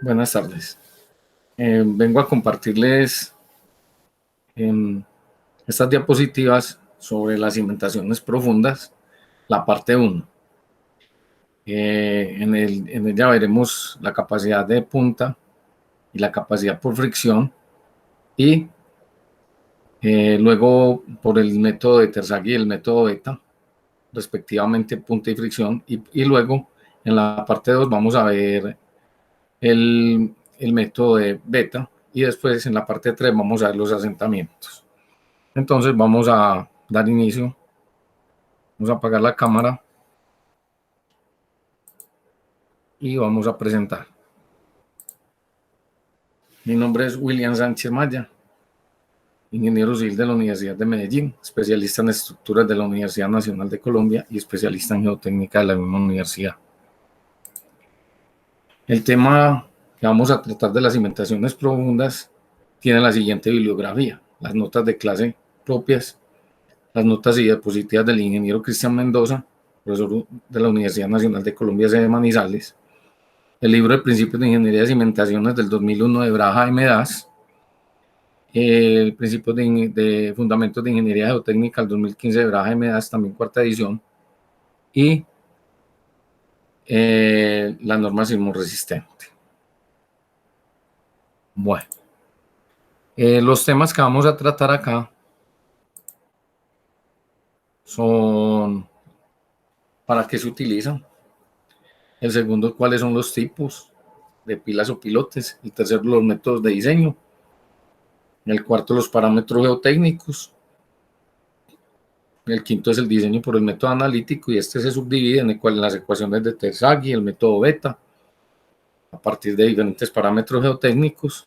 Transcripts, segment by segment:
Buenas tardes. Vengo a compartirles estas diapositivas sobre las cimentaciones profundas, la parte 1. En ella veremos la capacidad de punta y la capacidad por fricción, y luego por el método de Terzaghi y el método beta, respectivamente punta y fricción, y luego en la parte 2 vamos a ver el método de beta, y después en la parte 3 vamos a ver los asentamientos. Entonces vamos a dar inicio. Vamos a apagar la cámara y vamos a presentar. Mi nombre es William Sánchez Maya, ingeniero civil de la Universidad de Medellín, especialista en estructuras de la Universidad Nacional de Colombia y especialista en geotécnica de la misma universidad. El tema que vamos a tratar de las cimentaciones profundas tiene la siguiente bibliografía: las notas de clase propias, las notas y diapositivas del ingeniero Cristian Mendoza, profesor de la Universidad Nacional de Colombia, sede Manizales; el libro de Principios de Ingeniería de Cimentaciones del 2001 de Braja y Medas; el Principios de Fundamentos de Ingeniería Geotécnica del 2015 de Braja y Medas, también cuarta edición; y la norma sismorresistente. Bueno, los temas que vamos a tratar acá son: ¿para qué se utilizan? El segundo, ¿cuáles son los tipos de pilas o pilotes? El tercero, los métodos de diseño. El cuarto, los parámetros geotécnicos. El quinto es el diseño por el método analítico, y este se subdivide en las ecuaciones de Terzaghi, el método beta, a partir de diferentes parámetros geotécnicos.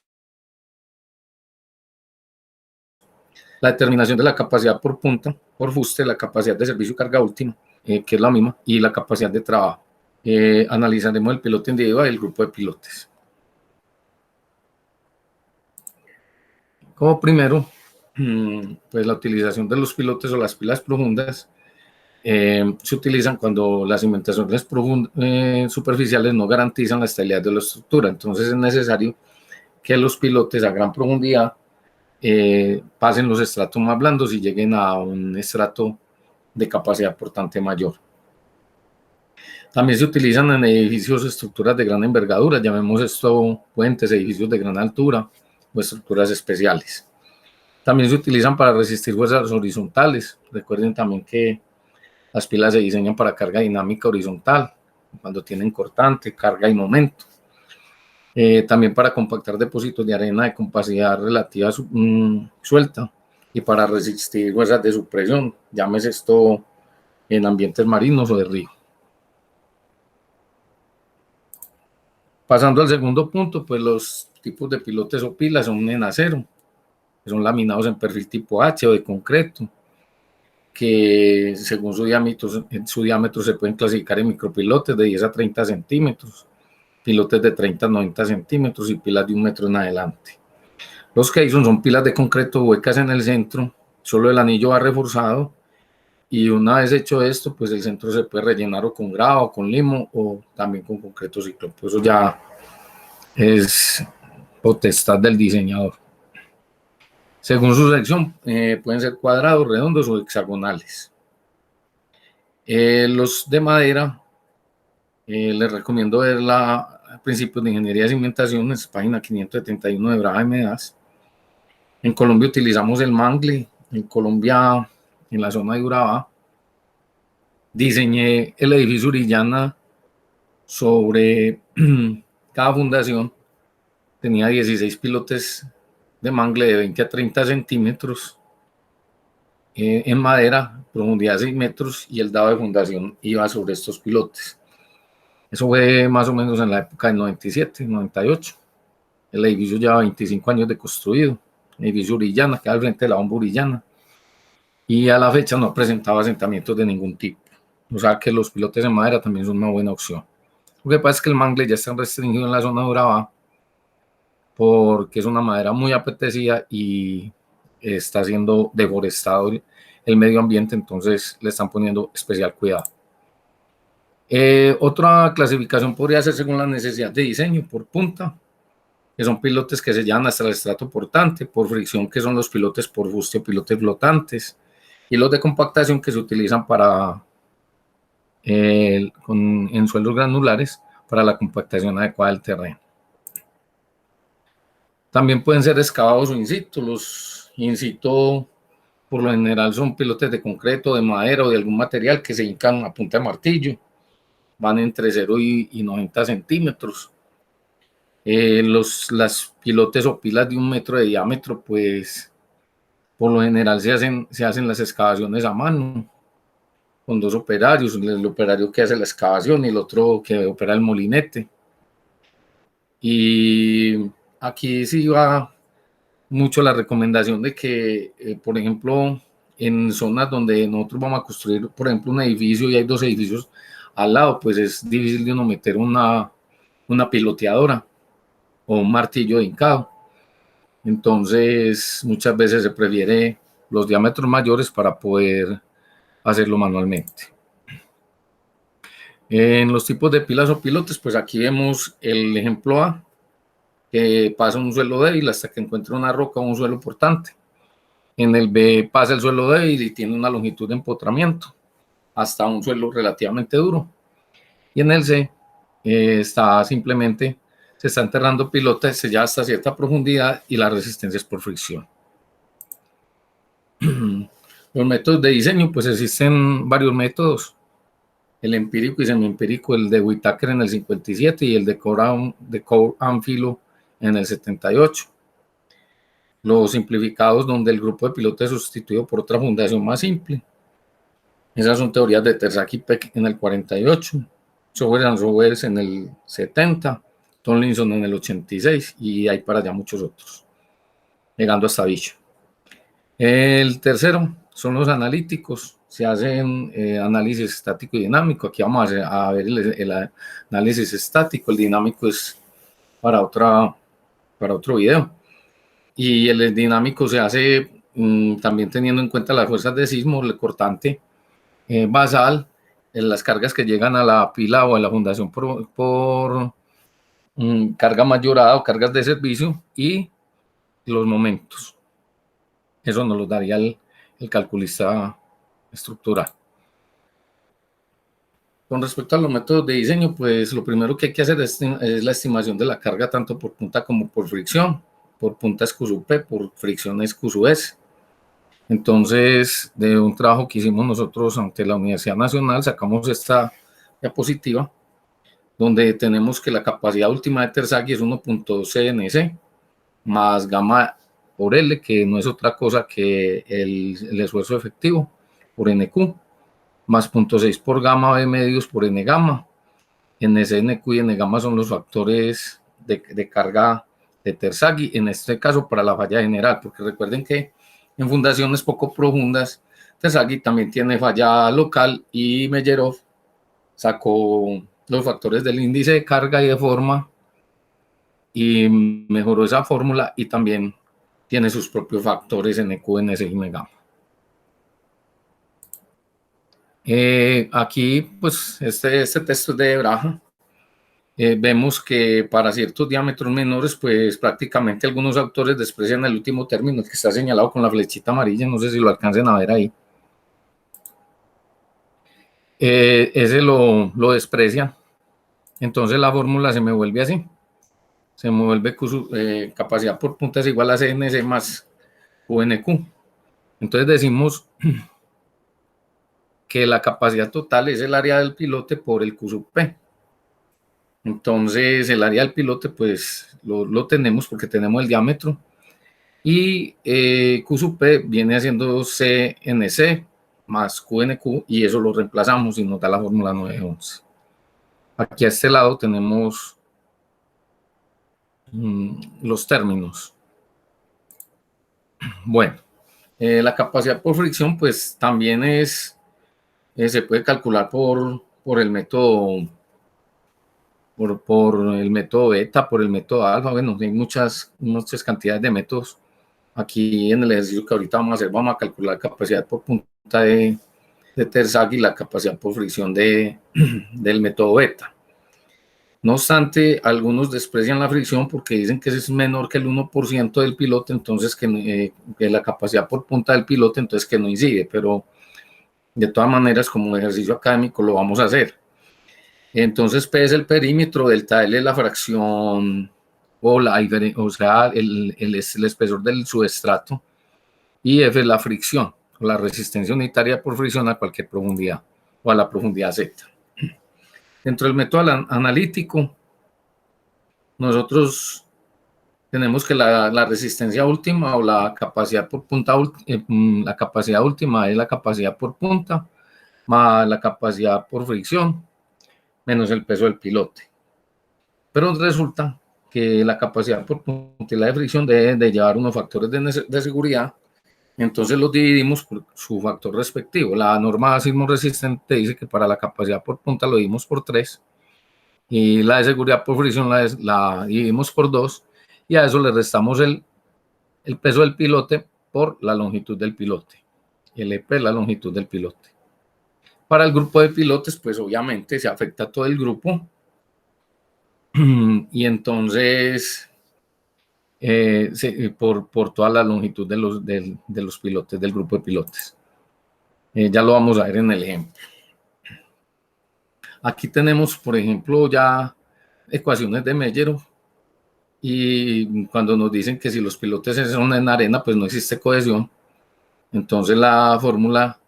La determinación de la capacidad por punta, por fuste, la capacidad de servicio y carga última, que es la misma, y la capacidad de trabajo. Analizaremos el piloto individual y el grupo de pilotes. Como primero, pues la utilización de los pilotes o las pilas profundas se utilizan cuando las cimentaciones superficiales no garantizan la estabilidad de la estructura. Entonces es necesario que los pilotes a gran profundidad pasen los estratos más blandos y lleguen a un estrato de capacidad portante mayor. También se utilizan en edificios o estructuras de gran envergadura, llamemos esto puentes, edificios de gran altura o estructuras especiales. También se utilizan para resistir fuerzas horizontales. Recuerden también que las pilas se diseñan para carga dinámica horizontal, cuando tienen cortante, carga y momento. También para compactar depósitos de arena de compacidad relativa suelta, y para resistir fuerzas de supresión, llámese esto en ambientes marinos o de río. Pasando al segundo punto, pues los tipos de pilotes o pilas son en acero, que son laminados en perfil tipo H o de concreto, que según su diámetro se pueden clasificar en micropilotes de 10 a 30 centímetros, pilotes de 30 a 90 centímetros y pilas de 1 metro en adelante. Los Caisson son pilas de concreto huecas en el centro, solo el anillo va reforzado, y una vez hecho esto, pues el centro se puede rellenar o con grava o con limo o también con concreto cíclopo. Eso ya es potestad del diseñador. Según su sección, pueden ser cuadrados, redondos o hexagonales. Los de madera, les recomiendo ver Principios de Ingeniería de Cimentaciones, página 571 de Braja y Medas. En Colombia utilizamos el mangle. En Colombia, en la zona de Urabá, diseñé el edificio Urillana sobre cada fundación. Tenía 16 pilotes de mangle de 20 a 30 centímetros en madera, profundidad 6 metros, y el dado de fundación iba sobre estos pilotes. Eso fue más o menos en la época del 97, 98. El edificio lleva 25 años de construido. El edificio Urillana, que al frente de la bomba Urillana. Y a la fecha no presentaba asentamientos de ningún tipo. O sea que los pilotes en madera también son una buena opción. Lo que pasa es que el mangle ya está restringido en la zona de Urabá, porque es una madera muy apetecida y está siendo deforestado el medio ambiente, entonces le están poniendo especial cuidado. Otra clasificación podría ser según la necesidad de diseño, por punta, que son pilotes que se llevan hasta el estrato portante, por fricción, que son los pilotes por fuste o pilotes flotantes, y los de compactación que se utilizan para en suelos granulares para la compactación adecuada del terreno. También pueden ser excavados o in situ. Los in situ por lo general son pilotes de concreto, de madera o de algún material que se hincan a punta de martillo. Van entre 0 y 90 centímetros. Las pilotes o pilas de 1 metro de diámetro, pues por lo general se hacen las excavaciones a mano, con 2 operarios, el operario que hace la excavación y el otro que opera el molinete. Y aquí sí va mucho la recomendación de que, por ejemplo, en zonas donde nosotros vamos a construir, por ejemplo, un edificio y hay 2 edificios al lado, pues es difícil de uno meter una piloteadora o un martillo de hincado. Entonces, muchas veces se prefiere los diámetros mayores para poder hacerlo manualmente. En los tipos de pilas o pilotes, pues aquí vemos el ejemplo A, que pasa un suelo débil hasta que encuentra una roca o un suelo portante. En el B pasa el suelo débil y tiene una longitud de empotramiento hasta un suelo relativamente duro. Y en el C se está enterrando pilotes ya hasta cierta profundidad y la resistencia es por fricción. Los métodos de diseño, pues existen varios métodos. El empírico y semiempírico, el de Whittaker en el 57 y el de Cour-Anfilo en el 78. Los simplificados, donde el grupo de pilotos es sustituido por otra fundación más simple. Esas son teorías de Terzaghi y Peck en el 48, Sowers and Roberts en el 70, Tomlinson en el 86 y hay para allá muchos otros, llegando hasta Bishop. El tercero son los analíticos. Se hacen análisis estático y dinámico. Aquí vamos a ver el análisis estático. El dinámico es para otro video. Y el dinámico se hace también teniendo en cuenta las fuerzas de sismo, el cortante basal, las cargas que llegan a la pila o a la fundación por carga mayorada o cargas de servicio y los momentos. Eso nos lo daría el calculista estructural. Con respecto a los métodos de diseño, pues lo primero que hay que hacer es la estimación de la carga tanto por punta como por fricción. Por punta es Q sub P, por fricción es Q sub S. Entonces, de un trabajo que hicimos nosotros ante la Universidad Nacional, sacamos esta diapositiva donde tenemos que la capacidad última de Terzaghi es 1.2 CNC más gamma por L, que no es otra cosa que el esfuerzo efectivo por NQ, más 0.6 por gamma B medios por N gamma. NC, NQ y N gamma son los factores de carga de Terzaghi, en este caso para la falla general, porque recuerden que en fundaciones poco profundas, Terzaghi también tiene falla local y Meyerov sacó los factores del índice de carga y de forma y mejoró esa fórmula y también tiene sus propios factores NQ, NC y N gamma. Aquí, pues, este texto es de Braha. Vemos que para ciertos diámetros menores, pues prácticamente algunos autores desprecian el último término, que está señalado con la flechita amarilla, no sé si lo alcancen a ver ahí. Ese lo desprecian. Entonces la fórmula se me vuelve así. Se me vuelve capacidad por punta es igual a CNC más UNQ. Entonces decimos que la capacidad total es el área del pilote por el Q sub P. Entonces el área del pilote pues lo tenemos porque tenemos el diámetro y Q sub P viene haciendo CNC más QNQ y eso lo reemplazamos y nos da la fórmula 911. Aquí a este lado tenemos los términos. Bueno, la capacidad por fricción pues también se puede calcular por el método por el método beta, por el método alfa. Bueno, hay muchas cantidades de métodos. Aquí en el ejercicio que ahorita vamos a hacer, vamos a calcular capacidad por punta de de Terzaghi, la capacidad por fricción del método beta. No obstante, algunos desprecian la fricción porque dicen que es menor que el 1% del pilote, entonces que la capacidad por punta del pilote, entonces que no incide, pero de todas maneras como ejercicio académico lo vamos a hacer. Entonces P es el perímetro, delta L es la fracción o sea, el espesor del subestrato, y F es la fricción, o la resistencia unitaria por fricción a cualquier profundidad, o a la profundidad Z. Dentro del método analítico, nosotros tenemos que la resistencia última o la capacidad por punta, la capacidad última es la capacidad por punta, más la capacidad por fricción, menos el peso del pilote. Pero resulta que la capacidad por punta y la de fricción debe de llevar unos factores de seguridad, entonces los dividimos por su factor respectivo. La norma sismo resistente dice que para la capacidad por punta lo dividimos por 3, y la de seguridad por fricción la dividimos por 2, y a eso le restamos el peso del pilote por la longitud del pilote. El EP es la longitud del pilote. Para el grupo de pilotes, pues obviamente se afecta a todo el grupo, y entonces por toda la longitud de los pilotes, del grupo de pilotes. Ya lo vamos a ver en el ejemplo. Aquí tenemos, por ejemplo, ya ecuaciones de Mellero, y cuando nos dicen que si los pilotes son en arena, pues no existe cohesión. Entonces la fórmula,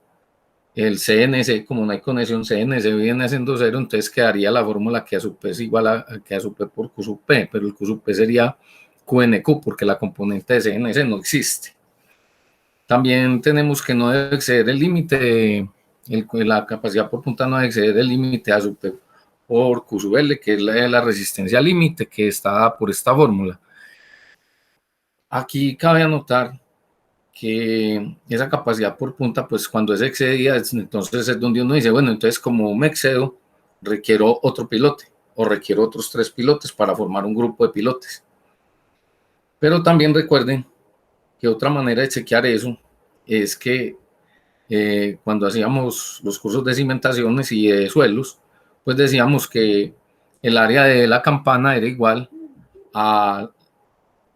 el CNC, como no hay conexión, CNC viene siendo 0, entonces quedaría la fórmula que a sub P es igual a que a sub P por Q sub P, pero el Q sub P sería QNQ porque la componente de CNC no existe. También tenemos que no debe exceder el límite, la capacidad por punta no debe exceder el límite A sub P por Q sub L, que es la resistencia límite que está dada por esta fórmula. Aquí cabe anotar que esa capacidad por punta, pues cuando es excedida, entonces es donde uno dice, bueno, entonces como me excedo, requiero otro pilote o requiero otros 3 pilotes para formar un grupo de pilotes. Pero también recuerden que otra manera de chequear eso es que cuando hacíamos los cursos de cimentaciones y de suelos, pues decíamos que el área de la campana era igual a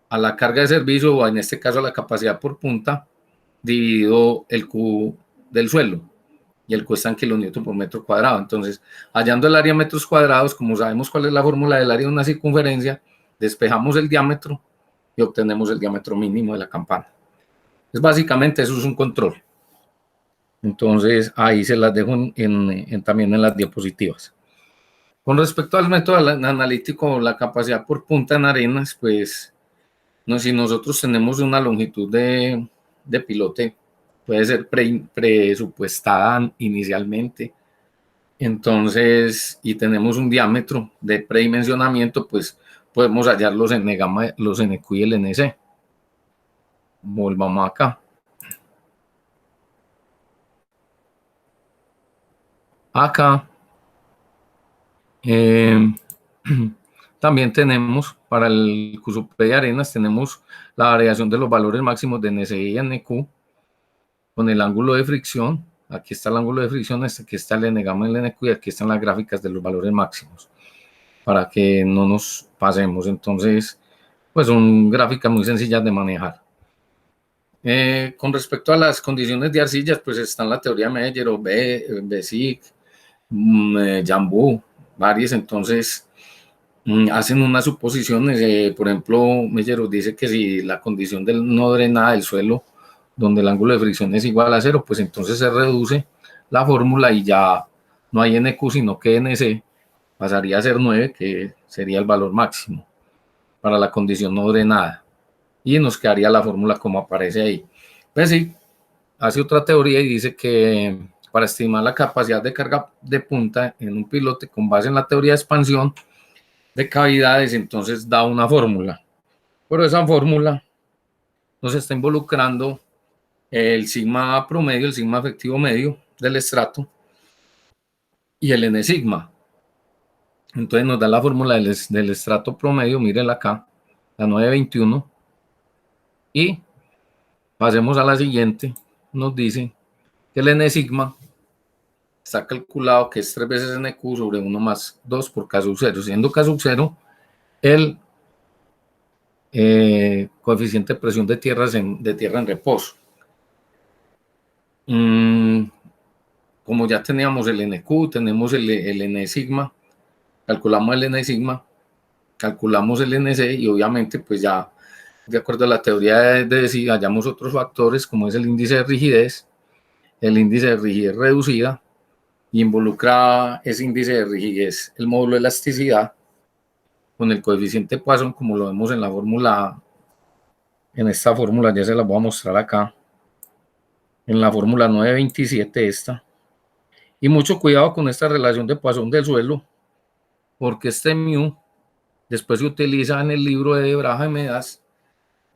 la carga de servicio, o en este caso a la capacidad por punta, dividido el Q del suelo, y el Q está en kilonewton por metro cuadrado. Entonces, hallando el área en metros cuadrados, como sabemos cuál es la fórmula del área de una circunferencia, despejamos el diámetro y obtenemos el diámetro mínimo de la campana. Es básicamente eso, es un control. Entonces, ahí se las dejo también en las diapositivas. Con respecto al método analítico, la capacidad por punta en arenas, pues, si nosotros tenemos una longitud de pilote, puede ser presupuestada inicialmente, entonces, y tenemos un diámetro de predimensionamiento, pues podemos hallar los N-gamma, los NQ y el NC. Volvamos acá. Acá también tenemos para el Q sub P de arenas, tenemos la variación de los valores máximos de NC y NQ con el ángulo de fricción. Aquí está el ángulo de fricción, aquí está el N-gamma y el NQ, y aquí están las gráficas de los valores máximos, para que no nos pasemos. Entonces, pues son gráficas muy sencillas de manejar. Con respecto a las condiciones de arcillas, pues están la teoría Mellero, Besic, Jambu, varias. Entonces hacen unas suposiciones. Por ejemplo, Mellero dice que si la condición del no drenada del suelo, donde el ángulo de fricción es igual a 0, pues entonces se reduce la fórmula y ya no hay NQ sino que NC pasaría a ser 9, que sería el valor máximo para la condición no drenada, y nos quedaría la fórmula como aparece ahí. Pues sí, hace otra teoría y dice que para estimar la capacidad de carga de punta en un pilote con base en la teoría de expansión de cavidades, entonces da una fórmula, pero esa fórmula nos está involucrando el sigma promedio, el sigma efectivo medio del estrato y el n sigma. Entonces nos da la fórmula del estrato promedio, mírenla acá, la 921, y pasemos a la siguiente. Nos dice que el n sigma está calculado que es 3 veces NQ sobre 1 más 2 por K sub 0, siendo K sub 0 el coeficiente de presión de tierra en reposo. Como ya teníamos el NQ, tenemos el N sigma, calculamos el N sigma, calculamos el NC y obviamente pues ya de acuerdo a la teoría de si hallamos otros factores como es el índice de rigidez reducida, y involucra ese índice de rigidez el módulo de elasticidad con el coeficiente Poisson, como lo vemos en la fórmula, en esta fórmula, ya se la voy a mostrar acá, en la fórmula 927 esta. Y mucho cuidado con esta relación de Poisson del suelo, porque este mu después se utiliza en el libro de Braja y Medas.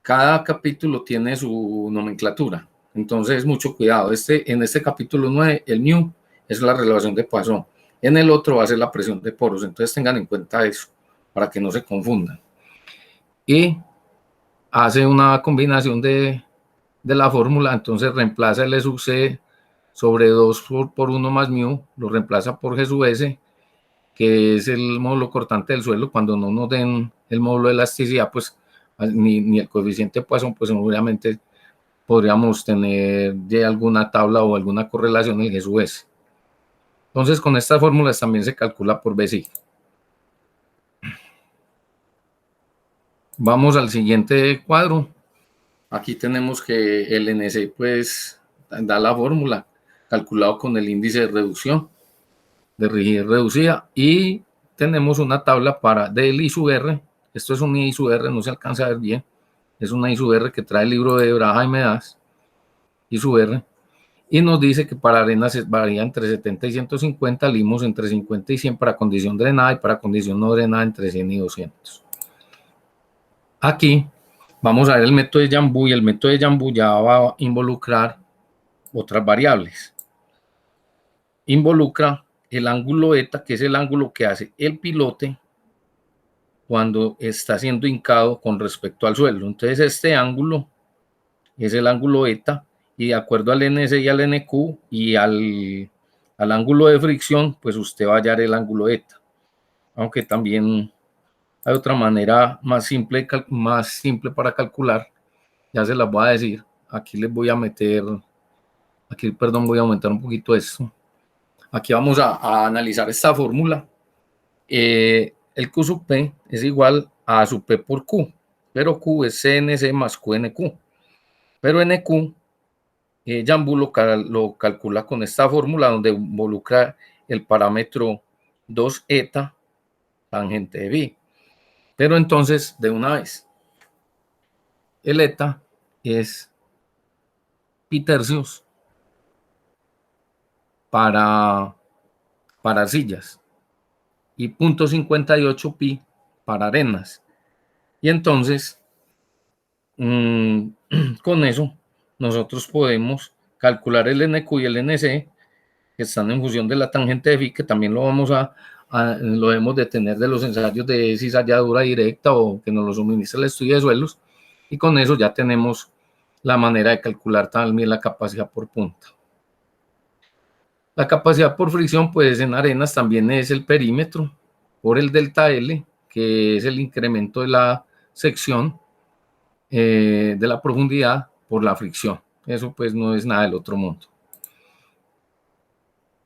Cada capítulo tiene su nomenclatura, entonces mucho cuidado. En este capítulo 9, el mu es la relación de Poisson, en el otro va a ser la presión de poros, entonces tengan en cuenta eso para que no se confundan. Y hace una combinación de la fórmula, entonces reemplaza el E sub C sobre 2 por 1 más mu, lo reemplaza por G sub S, que es el módulo cortante del suelo. Cuando no nos den el módulo de elasticidad, pues ni el coeficiente Poisson, pues obviamente podríamos tener ya alguna tabla o alguna correlación en el G sub S. Entonces, con estas fórmulas también se calcula por BSI. Vamos al siguiente cuadro. Aquí tenemos que el NC pues da la fórmula calculado con el índice de reducción, de rigidez reducida, y tenemos una tabla del I sub R. Esto es un I sub R, no se alcanza a ver bien. Es una I sub R que trae el libro de Braja y Medas, I sub R, y nos dice que para arenas varía entre 70 y 150, limos entre 50 y 100 para condición drenada y para condición no drenada entre 100 y 200. Aquí vamos a ver el método de Jambou, y el método de Jambou ya va a involucrar otras variables. Involucra el ángulo eta, que es el ángulo que hace el pilote cuando está siendo hincado con respecto al suelo. Entonces este ángulo es el ángulo eta, y de acuerdo al NC y al NQ y al ángulo de fricción, pues usted va a hallar el ángulo eta. Aunque también hay otra manera más simple para calcular, ya se las voy a decir. Aquí les voy a meter, voy a aumentar un poquito esto. Aquí vamos a analizar esta fórmula. El Q sub P es igual a sub P por Q, pero Q es CNC más QNQ. Pero NQ, Jambou lo calcula con esta fórmula donde involucra el parámetro 2 eta tangente de B. Pero entonces, de una vez, el eta es pi tercios para arcillas y 0.58 pi para arenas. Y entonces, con eso, nosotros podemos calcular el NQ y el NC, que están en función de la tangente de phi, que también lo debemos de tener de los ensayos de cizalladura directa o que nos lo suministra el estudio de suelos, y con eso ya tenemos la manera de calcular también la capacidad por punta. La capacidad por fricción, pues en arenas también es el perímetro por el delta L, que es el incremento de la sección de la profundidad por la fricción. Eso pues no es nada del otro mundo.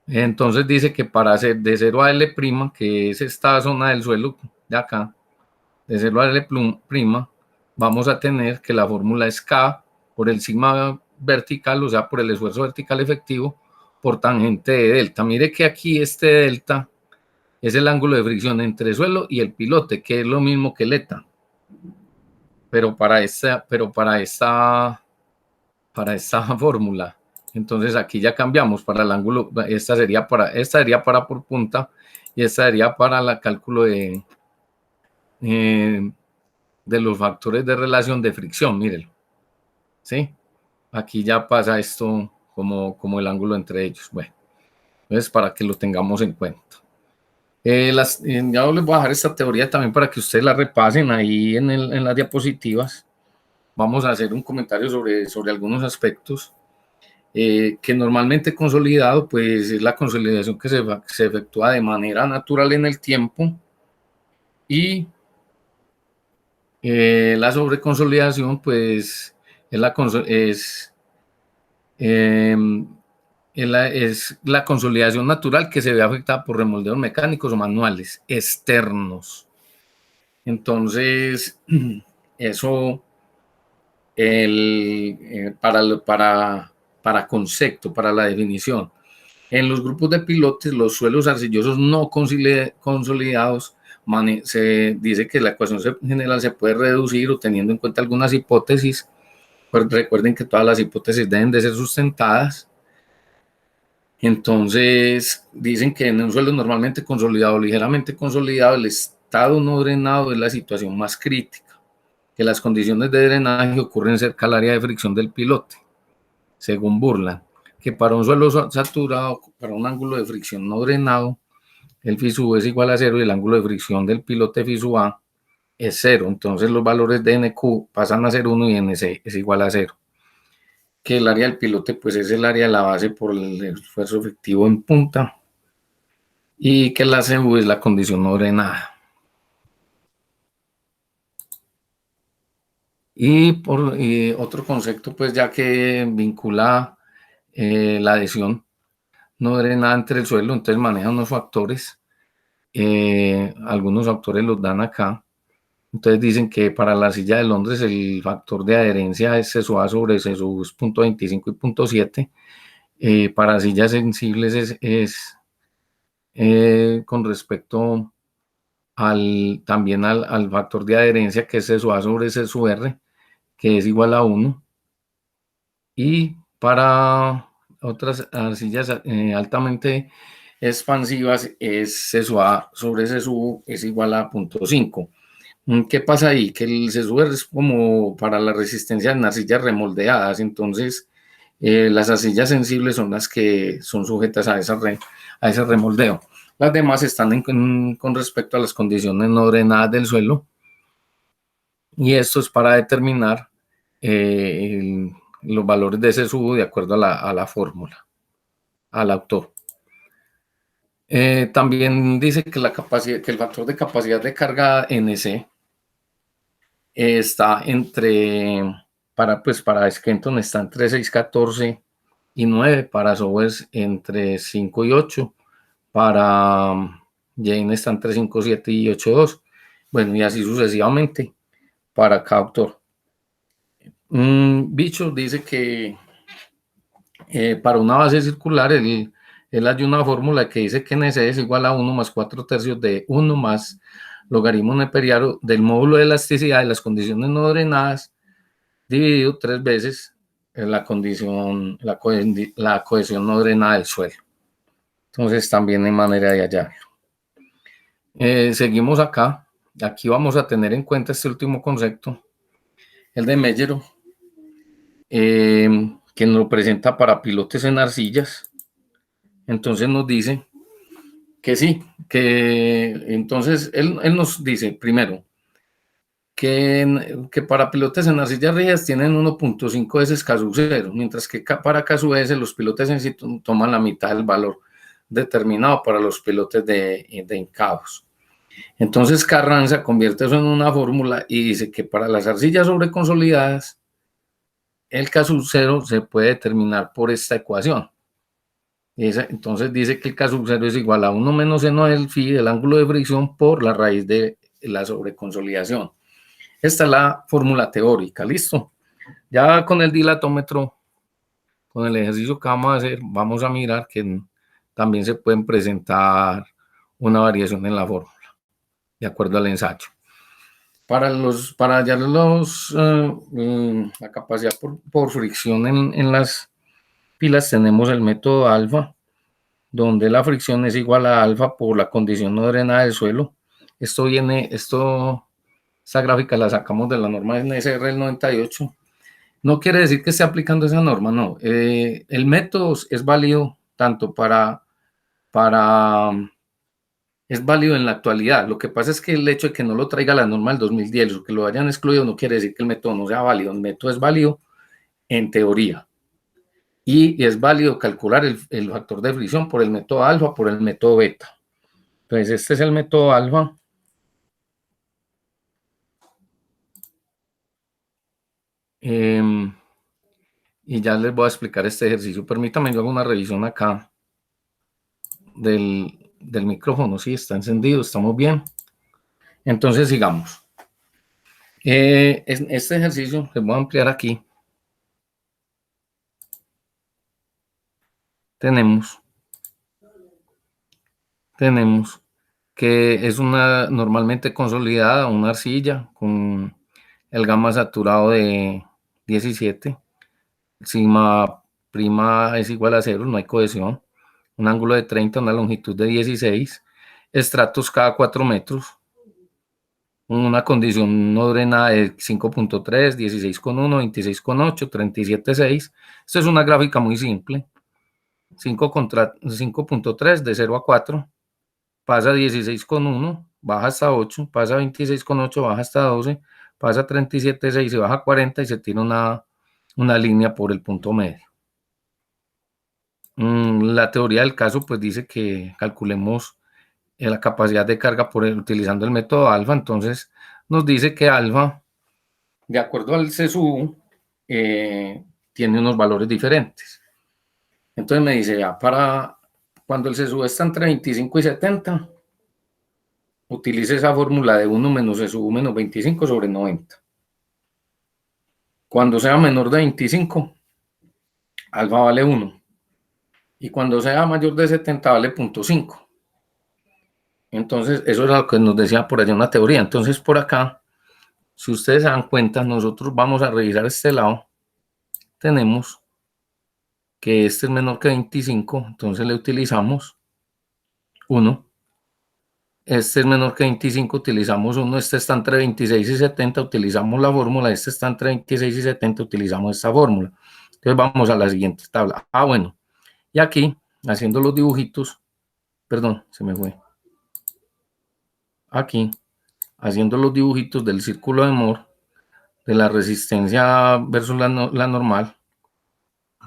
Entonces dice que para hacer de 0 a L', que es esta zona del suelo de acá, de 0 a L', vamos a tener que la fórmula es K por el sigma vertical, o sea, por el esfuerzo vertical efectivo, por tangente de delta. Mire que aquí este delta es el ángulo de fricción entre el suelo y el pilote, que es lo mismo que el eta. Pero para esta fórmula. Entonces aquí ya cambiamos para el ángulo, esta sería para por punta, y esta sería para el cálculo de los factores de relación de fricción, mírenlo. ¿Sí? Aquí ya pasa esto como el ángulo entre ellos. Bueno, entonces para que lo tengamos en cuenta. Ya les voy a dejar esta teoría también para que ustedes la repasen ahí en las diapositivas. Vamos a hacer un comentario sobre algunos aspectos. que normalmente consolidado, pues es la consolidación que se efectúa de manera natural en el tiempo, y la sobreconsolidación, pues es la consolidación natural que se ve afectada por remoldeos mecánicos o manuales externos. Entonces, eso para concepto, para la definición. En los grupos de pilotes, los suelos arcillosos no consolidados, se dice que la ecuación general se puede reducir o teniendo en cuenta algunas hipótesis. Pues recuerden que todas las hipótesis deben de ser sustentadas. Entonces, dicen que en un suelo normalmente consolidado, ligeramente consolidado, el estado no drenado es la situación más crítica, que las condiciones de drenaje ocurren cerca al área de fricción del pilote, según Burland, que para un suelo saturado, para un ángulo de fricción no drenado, el phi sub es igual a 0 y el ángulo de fricción del pilote phi sub A es 0. Entonces los valores de NQ pasan a ser 1 y NC es igual a 0. Que el área del pilote pues es el área de la base por el esfuerzo efectivo en punta, y que la CU es la condición no drenada. Y otro concepto, pues ya que vincula la adhesión no drenada entre el suelo, entonces maneja unos factores, algunos autores los dan acá. Entonces dicen que para la arcilla de Londres el factor de adherencia es CSUA sobre CSU 0.25 y 0.7. Para arcillas sensibles es con respecto también al factor de adherencia, que es CSUA sobre CSUR, que es igual a 1. Y para otras arcillas altamente expansivas es CSUA sobre CSU es igual a 0.5. ¿Qué pasa ahí? Que el CSUR es como para la resistencia en arcillas remoldeadas. Entonces, las arcillas sensibles son las que son sujetas a ese remoldeo. Las demás están con respecto a las condiciones no drenadas del suelo, y esto es para determinar los valores de CSU de acuerdo a la fórmula, al autor. También dice que el factor de capacidad de carga NC está para Skeleton está entre 6,14 y 9, para Sowers entre 5 y 8, para Jane está entre 5,7 y 8,2, bueno, y así sucesivamente para cada autor. Bicho dice que para una base circular él hay una fórmula que dice que NC es igual a 1 más 4/3 de 1 más logaritmo neperiano del módulo de elasticidad de las condiciones no drenadas dividido 3 veces en la cohesión no drenada del suelo. Entonces también hay manera de hallarlo. Seguimos acá. Aquí vamos a tener en cuenta este último concepto, el de Mellero, que nos lo presenta para pilotes en arcillas. Entonces nos dice que sí, que entonces él nos dice primero que para pilotes en arcillas rígidas tienen 1.5 veces K0, mientras que para K/S los pilotes en sí toman la mitad del valor determinado para los pilotes de encabos. Entonces Carranza convierte eso en una fórmula y dice que para las arcillas sobreconsolidadas el K0 se puede determinar por esta ecuación. Entonces dice que el K0 es igual a 1 menos seno del phi del ángulo de fricción por la raíz de la sobreconsolidación. Esta es la fórmula teórica, ¿listo? Ya con el dilatómetro, con el ejercicio que vamos a hacer, vamos a mirar que también se pueden presentar una variación en la fórmula, de acuerdo al ensayo. Para hallar la capacidad por fricción en las pilas, tenemos el método alfa, donde la fricción es igual a alfa por la condición no drenada del suelo. Esta gráfica la sacamos de la norma NSR del 98. No quiere decir que esté aplicando esa norma, no. El método es válido tanto es válido en la actualidad. Lo que pasa es que el hecho de que no lo traiga la norma del 2010 o que lo hayan excluido no quiere decir que el método no sea válido. El método es válido en teoría. y es válido calcular el factor de fricción por el método alfa o por el método beta. Entonces, este es el método alfa. Y ya les voy a explicar este ejercicio. Permítanme, yo hago una revisión acá del micrófono. Sí, está encendido, estamos bien. Entonces, sigamos. Este ejercicio les voy a ampliar aquí. Tenemos que es una normalmente consolidada, una arcilla con el gamma saturado de 17, sigma prima es igual a 0, no hay cohesión, un ángulo de 30, una longitud de 16, estratos cada 4 metros, una condición no drenada de 5.3, 16,1, 26,8, 37,6. Esto es una gráfica muy simple. 5.3 de 0 a 4, pasa 16,1, baja hasta 8, pasa 26,8, baja hasta 12, pasa 37,6, se baja a 40 y se tira una línea por el punto medio. La teoría del caso pues dice que calculemos la capacidad de carga utilizando el método alfa. Entonces nos dice que alfa, de acuerdo al CSU, tiene unos valores diferentes. Entonces me dice, ya para cuando el CSU está entre 25 y 70, utilice esa fórmula de 1 menos CSU menos 25 sobre 90. Cuando sea menor de 25, alfa vale 1. Y cuando sea mayor de 70, vale 0.5. Entonces, eso era lo que nos decía por allá una teoría. Entonces, por acá, si ustedes se dan cuenta, nosotros vamos a revisar este lado. Tenemos que este es menor que 25, entonces le utilizamos 1. Este es menor que 25, utilizamos 1. Este está entre 26 y 70, utilizamos la fórmula. Este está entre 26 y 70, utilizamos esta fórmula. Entonces vamos a la siguiente tabla. Bueno, y aquí, haciendo los dibujitos, perdón, se me fue. Aquí, haciendo los dibujitos del círculo de Moore, de la resistencia versus la normal,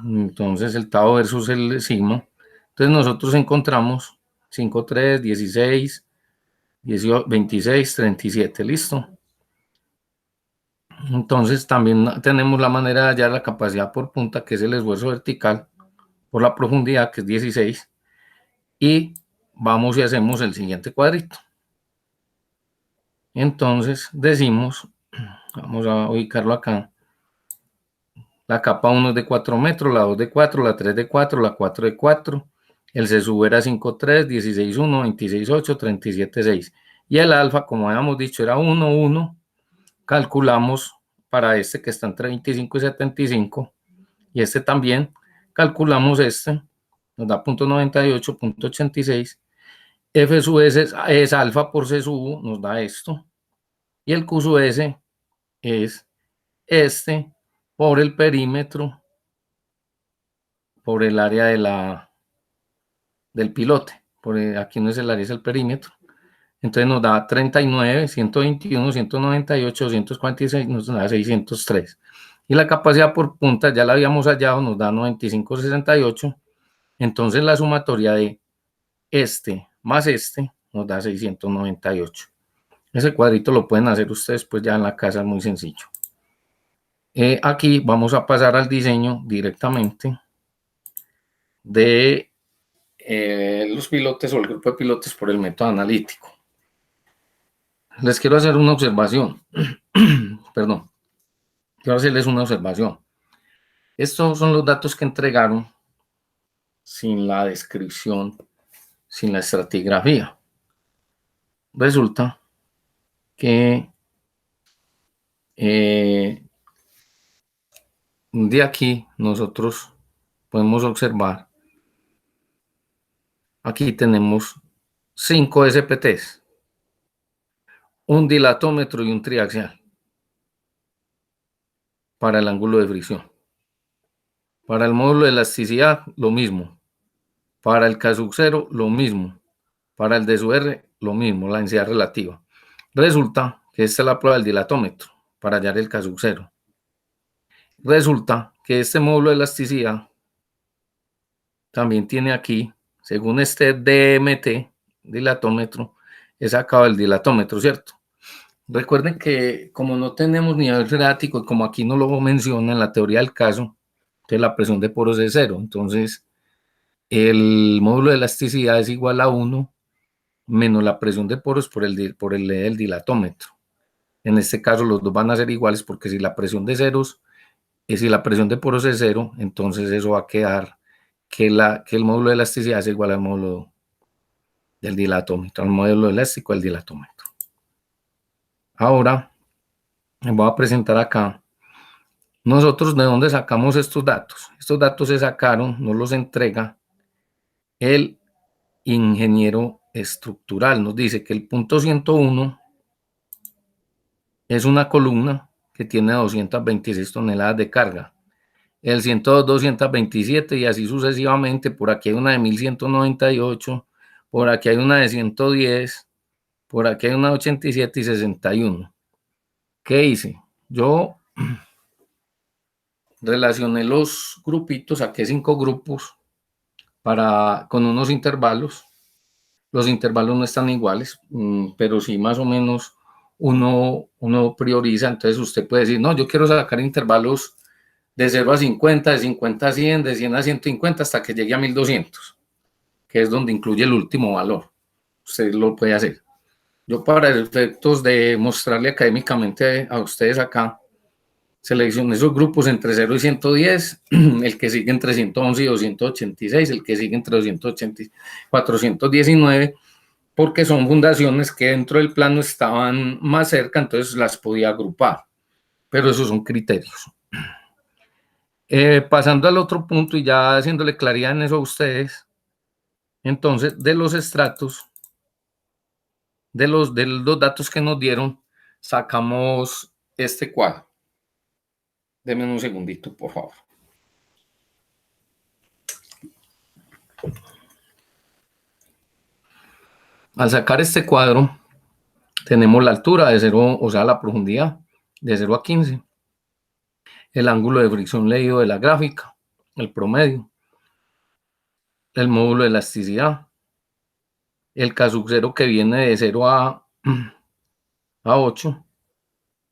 entonces el tau versus el sigma. Entonces nosotros encontramos 5, 3, 16, 18, 26, 37, listo. Entonces también tenemos la manera de hallar la capacidad por punta, que es el esfuerzo vertical, por la profundidad, que es 16. Y vamos y hacemos el siguiente cuadrito. Entonces decimos, vamos a ubicarlo acá, la capa 1 es de 4 metros, la 2 de 4, la 3 de 4, la 4 de 4, el CSU era 5,3, 16,1, 26,8, 37,6. Y el alfa, como habíamos dicho, era 1, 1. Calculamos para este que está entre 25 y 75, y este también, calculamos este, nos da 0.98, 0.86. F sub S es alfa por C sub U, nos da esto. Y el Q sub S es este por el perímetro, por el área del pilote. Aquí no es el área, es el perímetro. Entonces nos da 39, 121, 198, 246, nos da 603. Y la capacidad por punta ya la habíamos hallado, nos da 95,68. Entonces la sumatoria de este más este nos da 698. Ese cuadrito lo pueden hacer ustedes pues ya en la casa, es muy sencillo. Aquí vamos a pasar al diseño directamente de los pilotes o el grupo de pilotes por el método analítico. Les quiero hacer una observación. Perdón. Quiero hacerles una observación. Estos son los datos que entregaron sin la descripción, sin la estratigrafía. Resulta que de aquí nosotros podemos observar, aquí tenemos 5 SPTs, un dilatómetro y un triaxial para el ángulo de fricción. Para el módulo de elasticidad, lo mismo. Para el K0, lo mismo. Para el DSUR, lo mismo, la densidad relativa. Resulta que esta es la prueba del dilatómetro para hallar el K0. Resulta que este módulo de elasticidad también tiene aquí, según este DMT, dilatómetro, he sacado el dilatómetro, ¿cierto? Recuerden que como no tenemos nivel freático y como aquí no lo menciona en la teoría del caso, que la presión de poros es cero, entonces el módulo de elasticidad es igual a 1 menos la presión de poros por el dilatómetro. En este caso los dos van a ser iguales porque si la presión de ceros, si la presión de poros es cero, entonces eso va a quedar que el módulo de elasticidad es igual al módulo del dilatómetro, al módulo elástico del dilatómetro. Ahora, les voy a presentar acá. Nosotros, ¿de dónde sacamos estos datos? Estos datos se sacaron, nos los entrega el ingeniero estructural. Nos dice que el punto 101 es una columna que tiene 226 toneladas de carga. El 102, 227 y así sucesivamente. Por aquí hay una de 1198, por aquí hay una de 110, por aquí hay una de 87 y 61. ¿Qué hice? Yo relacioné los grupitos, saqué 5 grupos con unos intervalos. Los intervalos no están iguales, pero sí más o menos uno prioriza. Entonces usted puede decir, no, yo quiero sacar intervalos de 0 a 50, de 50 a 100, de 100 a 150 hasta que llegue a 1200, que es donde incluye el último valor. Usted lo puede hacer. Yo para efectos de mostrarle académicamente a ustedes acá, seleccioné esos grupos entre 0 y 110, el que sigue entre 111 y 286, el que sigue entre 280 y 419, porque son fundaciones que dentro del plano estaban más cerca, entonces las podía agrupar, pero esos son criterios. Pasando al otro punto y ya haciéndole claridad en eso a ustedes, entonces de los estratos, de los datos que nos dieron, sacamos este cuadro. Denme un segundito, por favor. Al sacar este cuadro, tenemos la altura de 0, o sea, la profundidad de 0 a 15, el ángulo de fricción leído de la gráfica, el promedio, el módulo de elasticidad, el K0 que viene de 0 a 8,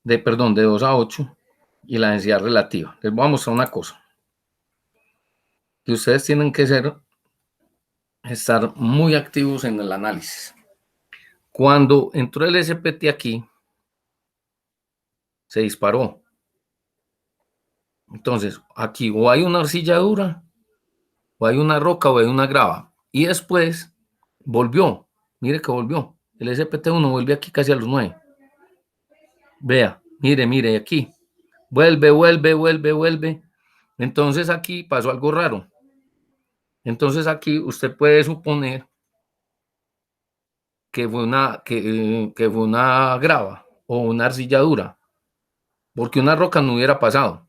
de 2 a 8, y la densidad relativa. Les voy a mostrar una cosa. Que ustedes tienen que estar muy activos en el análisis. Cuando entró el SPT aquí, se disparó. Entonces, aquí o hay una arcilla dura, o hay una roca, o hay una grava. Y después volvió. Mire que volvió. El SPT1 vuelve aquí casi a los 9. Vea, mire aquí. Vuelve. Entonces aquí pasó algo raro. Entonces aquí usted puede suponer que fue una grava o una arcilla dura, porque una roca no hubiera pasado,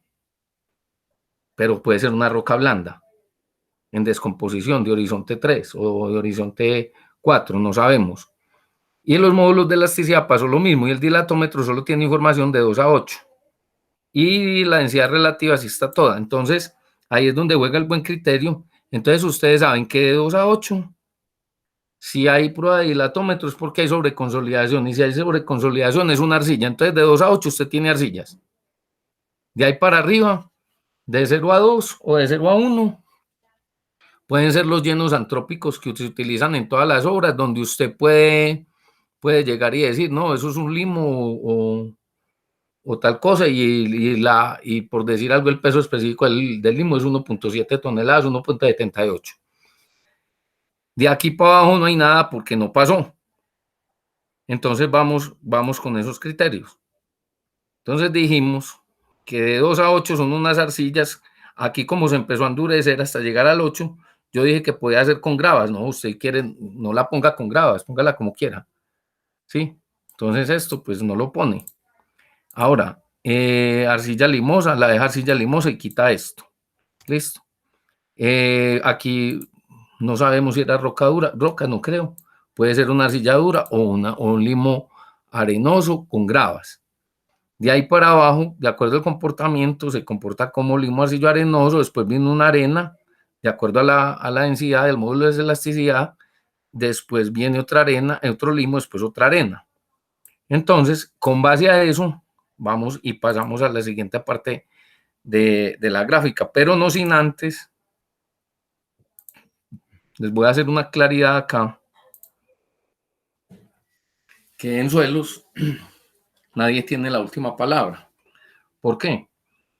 pero puede ser una roca blanda, en descomposición de horizonte 3 o de horizonte 4, no sabemos. Y en los módulos de elasticidad pasó lo mismo, y el dilatómetro solo tiene información de 2 a 8. Y la densidad relativa sí está toda. Entonces, ahí es donde juega el buen criterio. Entonces, ustedes saben que de 2 a 8, si hay prueba de dilatómetro es porque hay sobreconsolidación. Y si hay sobreconsolidación es una arcilla. Entonces, de 2 a 8 usted tiene arcillas. De ahí para arriba, de 0 a 2 o de 0 a 1, pueden ser los llenos antrópicos que se utilizan en todas las obras, donde usted puede llegar y decir, no, eso es un limo o tal cosa, y por decir algo, el peso específico del limo es 1.7 toneladas, 1.78. De aquí para abajo no hay nada porque no pasó. Entonces vamos con esos criterios. Entonces dijimos que de 2 a 8 son unas arcillas. Aquí como se empezó a endurecer hasta llegar al 8, yo dije que podía hacer con gravas. No, usted quiere, no la ponga con gravas, póngala como quiera. ¿Sí? Entonces esto pues no lo pone. Ahora, arcilla limosa, la deja arcilla limosa y quita esto. Listo. Aquí no sabemos si era roca dura, roca no creo. Puede ser una arcilla dura o un limo arenoso con gravas. De ahí para abajo, de acuerdo al comportamiento, se comporta como limo arcillo arenoso, después viene una arena, de acuerdo a la densidad del módulo de elasticidad, después viene otra arena, otro limo, después otra arena. Entonces, con base a eso, vamos y pasamos a la siguiente parte de la gráfica, pero no sin antes, les voy a hacer una claridad acá, que en suelos nadie tiene la última palabra. ¿Por qué?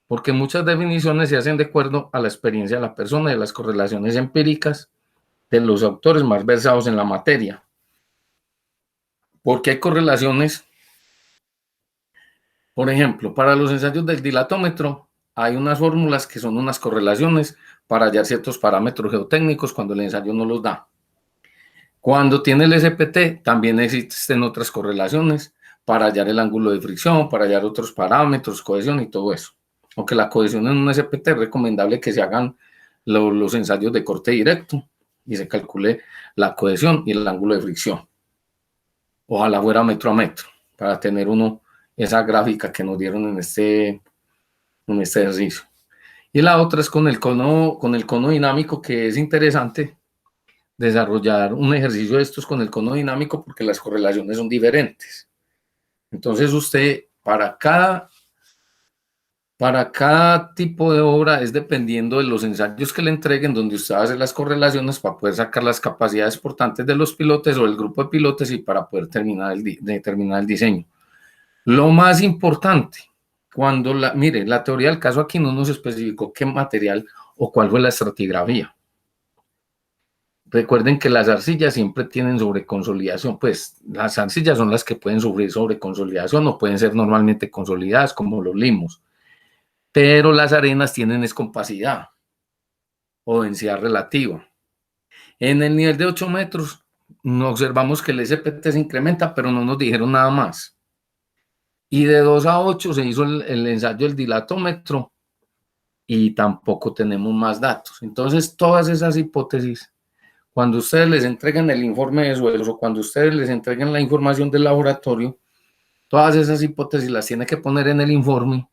Porque muchas definiciones se hacen de acuerdo a la experiencia de la persona y a las correlaciones empíricas de los autores más versados en la materia. Porque hay correlaciones, por ejemplo, para los ensayos del dilatómetro hay unas fórmulas que son unas correlaciones para hallar ciertos parámetros geotécnicos cuando el ensayo no los da. Cuando tiene el SPT también existen otras correlaciones para hallar el ángulo de fricción, para hallar otros parámetros, cohesión y todo eso. Aunque la cohesión en un SPT es recomendable que se hagan los ensayos de corte directo y se calcule la cohesión y el ángulo de fricción. Ojalá fuera metro a metro para tener uno esa gráfica que nos dieron en este ejercicio. Y la otra es con el cono dinámico, que es interesante desarrollar un ejercicio de estos con el cono dinámico porque las correlaciones son diferentes. Entonces usted, para cada tipo de obra es dependiendo de los ensayos que le entreguen, donde usted hace las correlaciones para poder sacar las capacidades portantes de los pilotes o del grupo de pilotes y para poder determinar el diseño. Lo más importante, mire, la teoría del caso aquí no nos especificó qué material o cuál fue la estratigrafía. Recuerden que las arcillas siempre tienen sobreconsolidación, pues las arcillas son las que pueden sufrir sobreconsolidación o pueden ser normalmente consolidadas como los limos, pero las arenas tienen escompacidad o densidad relativa. En el nivel de 8 metros observamos que el SPT se incrementa, pero no nos dijeron nada más. Y de 2 a 8 se hizo el ensayo del dilatómetro y tampoco tenemos más datos. Entonces, todas esas hipótesis, cuando ustedes les entreguen el informe de suelos o cuando ustedes les entreguen la información del laboratorio, todas esas hipótesis las tiene que poner en el informe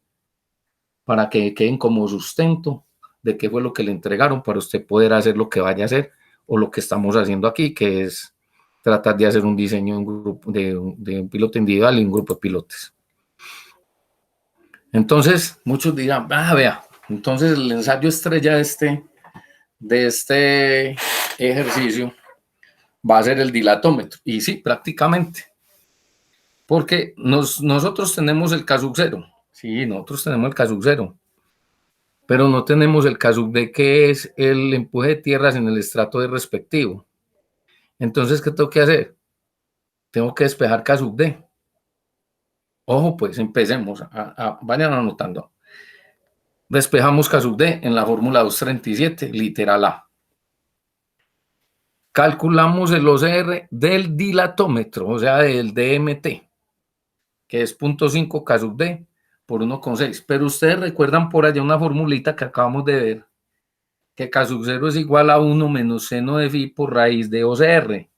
para que queden como sustento de qué fue lo que le entregaron para usted poder hacer lo que vaya a hacer o lo que estamos haciendo aquí, que es tratar de hacer un diseño de un piloto individual y un grupo de pilotes. Entonces, muchos dirán, vea, entonces el ensayo estrella de este ejercicio va a ser el dilatómetro. Y sí, prácticamente. Porque nosotros tenemos el CASUC 0. Sí, nosotros tenemos el CASUC 0. Pero no tenemos el CASUC D, que es el empuje de tierras en el estrato de respectivo. Entonces, ¿qué tengo que hacer? Tengo que despejar CASUC D. Ojo, pues empecemos. Vayan anotando. Despejamos CASUC D en la fórmula 237, literal A. Calculamos el OCR del dilatómetro, o sea, del DMT, que es 0.5 CASUC D por 1,6. Pero ustedes recuerdan por allá una formulita que acabamos de ver, que CASUC 0 es igual a 1 menos seno de phi por raíz de OCR.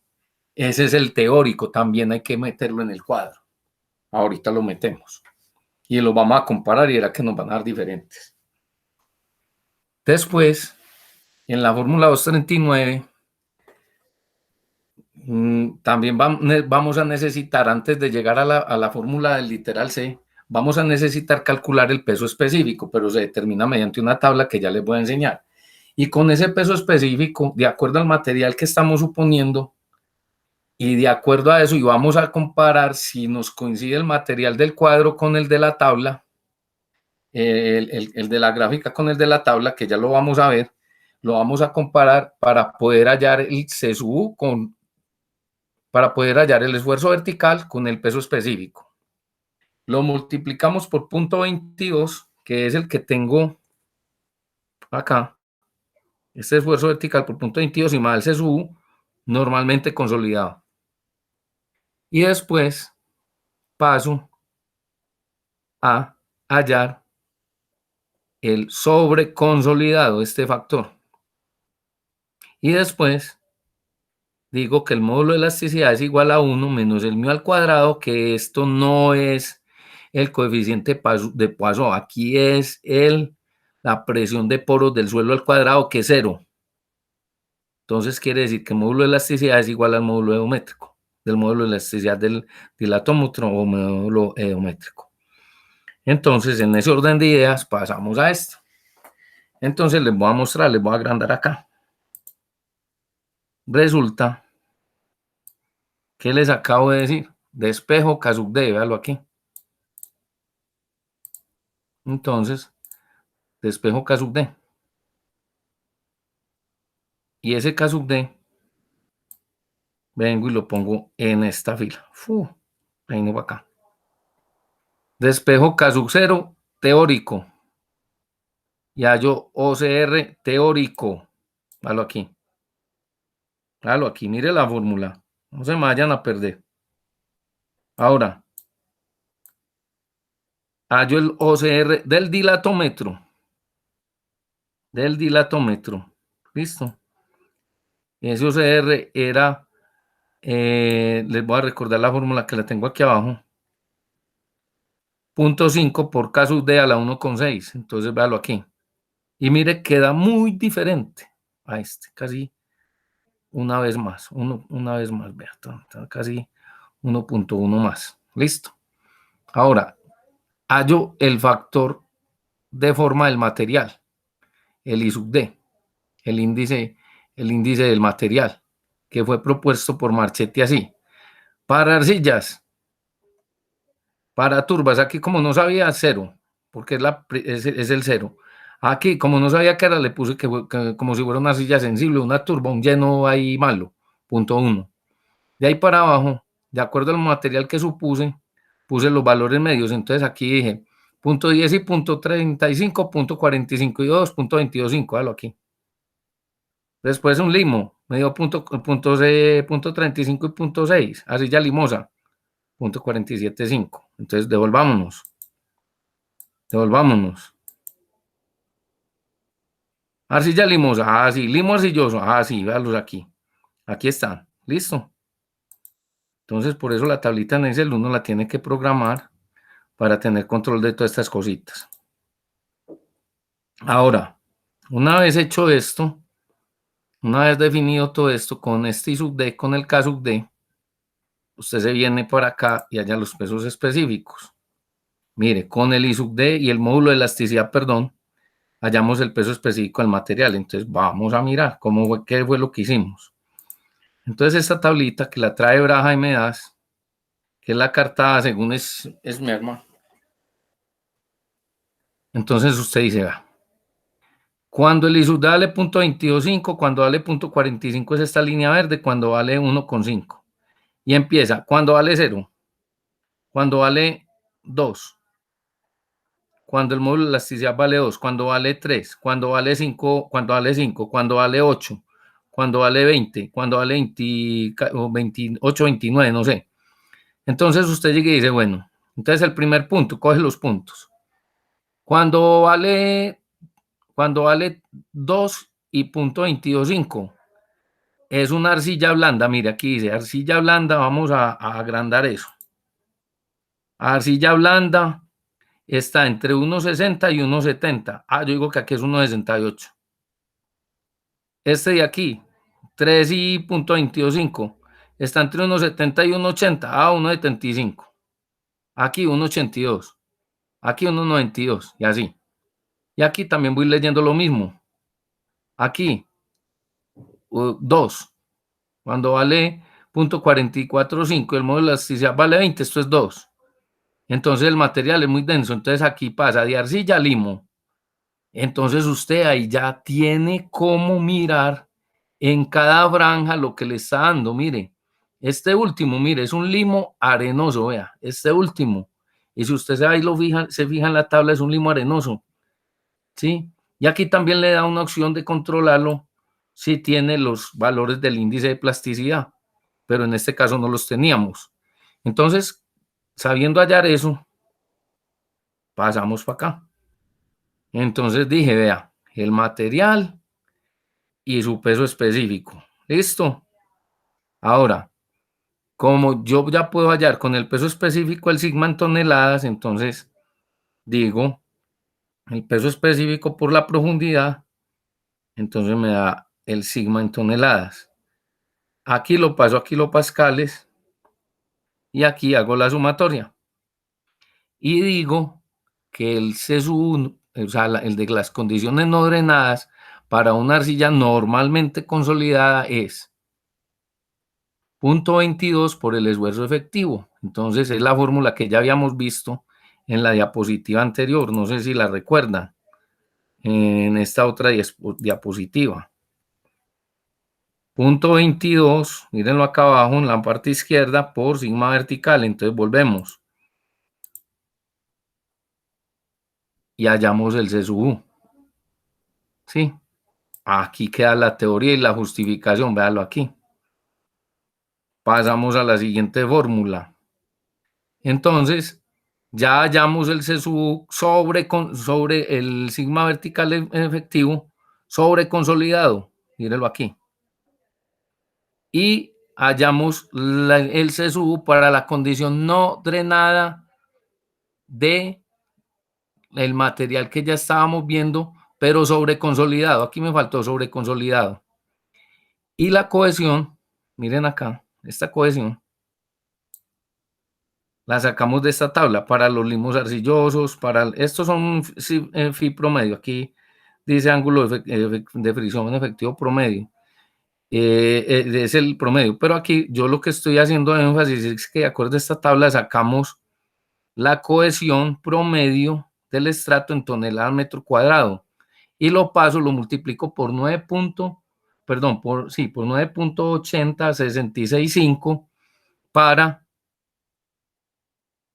Ese es el teórico, también hay que meterlo en el cuadro. Ahorita lo metemos. Y lo vamos a comparar y era que nos van a dar diferentes. Después, en la fórmula 239, también vamos a necesitar, antes de llegar a la fórmula del literal C, vamos a necesitar calcular el peso específico, pero se determina mediante una tabla que ya les voy a enseñar. Y con ese peso específico, de acuerdo al material que estamos suponiendo, y de acuerdo a eso, y vamos a comparar si nos coincide el material del cuadro con el de la tabla, el de la gráfica con el de la tabla, que ya lo vamos a ver, lo vamos a comparar para poder hallar el CSU para poder hallar el esfuerzo vertical con el peso específico. Lo multiplicamos por 0.22, que es el que tengo acá. Este esfuerzo vertical por 0.22 y más el CSU, normalmente consolidado. Y después paso a hallar el sobreconsolidado, este factor. Y después digo que el módulo de elasticidad es igual a 1 menos el μ al cuadrado, que esto no es el coeficiente de Poisson, aquí es la presión de poros del suelo al cuadrado, que es 0. Entonces quiere decir que el módulo de elasticidad es igual al módulo eométrico, del módulo de elasticidad del dilatómetro o módulo eométrico. Entonces, en ese orden de ideas, pasamos a esto. Entonces, les voy a mostrar, les voy a agrandar acá. Resulta que les acabo de decir, despejo K sub D, véalo aquí. Entonces, despejo K sub D. Y ese K sub D, vengo y lo pongo en esta fila. Vengo acá. Despejo K sub 0 teórico. Y hallo OCR teórico. Véalo aquí. Véalo aquí, mire la fórmula. No se me vayan a perder. Ahora, hallo el OCR del dilatómetro. ¿Listo? Y ese OCR era, les voy a recordar la fórmula que la tengo aquí abajo. 0.5 por K sub D a la 1,6. Entonces, véalo aquí. Y mire, queda muy diferente a este, casi una vez más. Una vez más, vea, casi 1.1 más. Listo. Ahora, hallo el factor de forma del material, el I sub D, el índice del material, que fue propuesto por Marchetti así. Para arcillas, para turbas, aquí como no sabía, 0, porque es el 0. Aquí, como no sabía qué era, le puse que como si fuera una arcilla sensible, una turba, un lleno ahí malo, 0.1. De ahí para abajo, de acuerdo al material que supuse, puse los valores medios. Entonces aquí dije 0.10 y 0.35, 0.45 y 2, 0.225, hágalo aquí. Después un limo, me dio 0.35 y 0.6, arcilla limosa, 0.475. Entonces devolvámonos. Arcilla limosa, sí, limo arcilloso, sí, véalos aquí. Aquí están, listo. Entonces por eso la tablita en Excel uno la tiene que programar para tener control de todas estas cositas. Ahora, una vez hecho esto, una vez definido todo esto con este I sub D, con el K sub D, usted se viene por acá y halla los pesos específicos. Mire, con el I sub D y el módulo de elasticidad, perdón, hallamos el peso específico del material. Entonces vamos a mirar qué fue lo que hicimos. Entonces esta tablita que la trae Braja y Medas, que es la cartada según es mi hermano. Entonces usted dice, va, cuando el I sub D vale 0.225, cuando vale 0.45 es esta línea verde, cuando vale 1,5. Y empieza, cuando vale 0, cuando vale 2, cuando el módulo de elasticidad vale 2, cuando vale 3, cuando vale 5, cuando vale 8, cuando vale 20, cuando vale 20, 28, 29, no sé. Entonces usted llega y dice, bueno, entonces el primer punto, coge los puntos. Cuando vale 2 y 0.225, es una arcilla blanda. Mire, aquí dice arcilla blanda, vamos a agrandar eso. Arcilla blanda está entre 1,60 y 1,70. Yo digo que aquí es 1,68. Este de aquí, 3 y 0.225, está entre 1,70 y 1,80. 1,75. Aquí 1,82. Aquí 1,92 y así. Y aquí también voy leyendo lo mismo. Aquí, 2. Cuando vale 0.445, el módulo de elasticidad vale 20, esto es 2. Entonces el material es muy denso. Entonces aquí pasa de arcilla a limo. Entonces usted ahí ya tiene cómo mirar en cada franja lo que le está dando. Mire, este último, mire, es un limo arenoso, vea, este último. Y si usted se va y se fija en la tabla, es un limo arenoso. ¿Sí? Y aquí también le da una opción de controlarlo si tiene los valores del índice de plasticidad, pero en este caso no los teníamos. Entonces, sabiendo hallar eso, pasamos para acá. Entonces dije, vea, el material y su peso específico. ¿Listo? Ahora, como yo ya puedo hallar con el peso específico el sigma en toneladas, entonces digo el peso específico por la profundidad, entonces me da el sigma en toneladas. Aquí lo paso a kilopascales y aquí hago la sumatoria. Y digo que el C sub 1, o sea, el de las condiciones no drenadas para una arcilla normalmente consolidada es 0.22 por el esfuerzo efectivo. Entonces es la fórmula que ya habíamos visto en la diapositiva anterior, no sé si la recuerdan, en esta otra diapositiva. 0.22, mírenlo acá abajo en la parte izquierda por sigma vertical. Entonces volvemos y hallamos el C sub U. ¿Sí? Aquí queda la teoría y la justificación, véalo aquí. Pasamos a la siguiente fórmula. Entonces, ya hallamos el C sub U sobre el sigma vertical efectivo sobre consolidado. Mírenlo aquí. Y hallamos el C sub U para la condición no drenada de el material que ya estábamos viendo, pero sobre consolidado. Aquí me faltó sobre consolidado. Y la cohesión, miren acá, esta cohesión la sacamos de esta tabla para los limos arcillosos, estos son phi promedio, aquí dice ángulo de fricción efectivo promedio, es el promedio, pero aquí yo lo que estoy haciendo énfasis es que de acuerdo a esta tabla sacamos la cohesión promedio del estrato en toneladas metro cuadrado y lo multiplico por 9.80665 para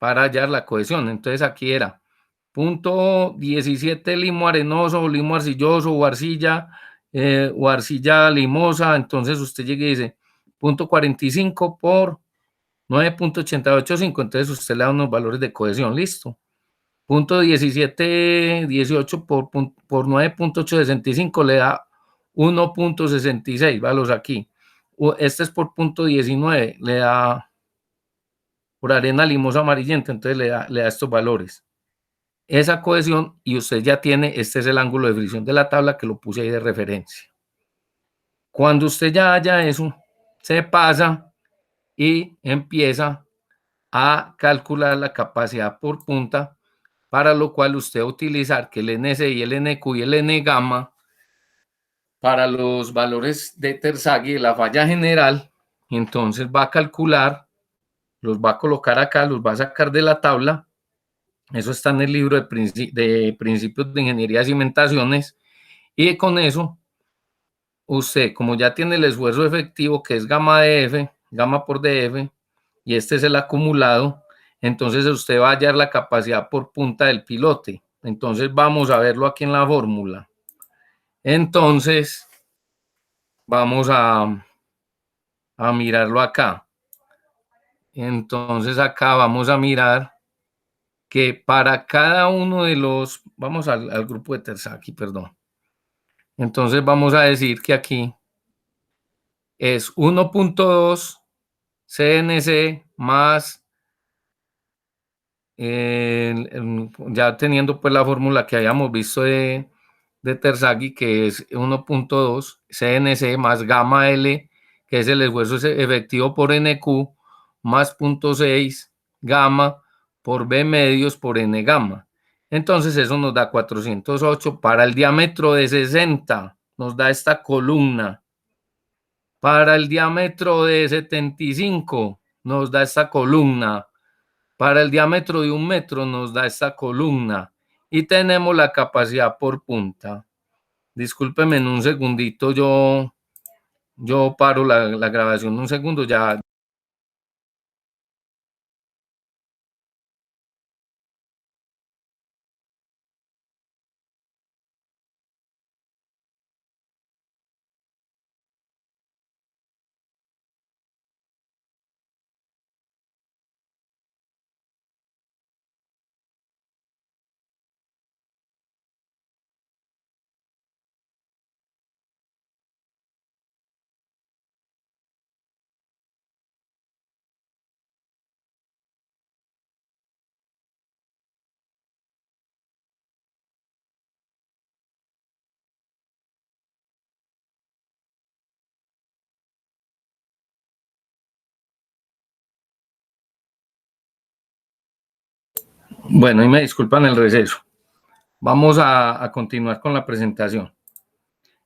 hallar la cohesión. Entonces aquí era 0.17 limo arenoso, limo arcilloso o arcilla limosa. Entonces usted llega y dice 0.45 por 9.885. Entonces usted le da unos valores de cohesión, listo. 0.1718 por 9.865 le da 1.66, valos aquí. Este es por 0.19, le da por arena limosa amarillenta, entonces le da estos valores. Esa cohesión, y usted ya tiene, este es el ángulo de fricción de la tabla que lo puse ahí de referencia. Cuando usted ya haya eso, se pasa y empieza a calcular la capacidad por punta, para lo cual usted va a utilizar que el NC y el NQ y el N gamma para los valores de Terzaghi, la falla general. Entonces va a calcular, los va a colocar acá, los va a sacar de la tabla. Eso está en el libro de principios de ingeniería de cimentaciones. Y con eso, usted, como ya tiene el esfuerzo efectivo, que es gamma DF, gamma por DF, y este es el acumulado, entonces usted va a hallar la capacidad por punta del pilote. Entonces vamos a verlo aquí en la fórmula. Entonces, vamos a mirarlo acá. Entonces acá vamos a mirar que para cada uno de los, vamos al grupo de Terzaghi, perdón. Entonces vamos a decir que aquí es 1.2 CNC más, ya teniendo pues la fórmula que habíamos visto de Terzaghi, que es 1.2 CNC más gamma L, que es el esfuerzo efectivo por NQ, más 0.6 gamma por B medios por N gamma. Entonces eso nos da 408 para el diámetro de 60, nos da esta columna. Para el diámetro de 75 nos da esta columna. Para el diámetro de 1 metro nos da esta columna. Y tenemos la capacidad por punta. Discúlpeme en un segundito, yo paro la grabación un segundo, ya. Bueno, y me disculpan el receso. Vamos a continuar con la presentación.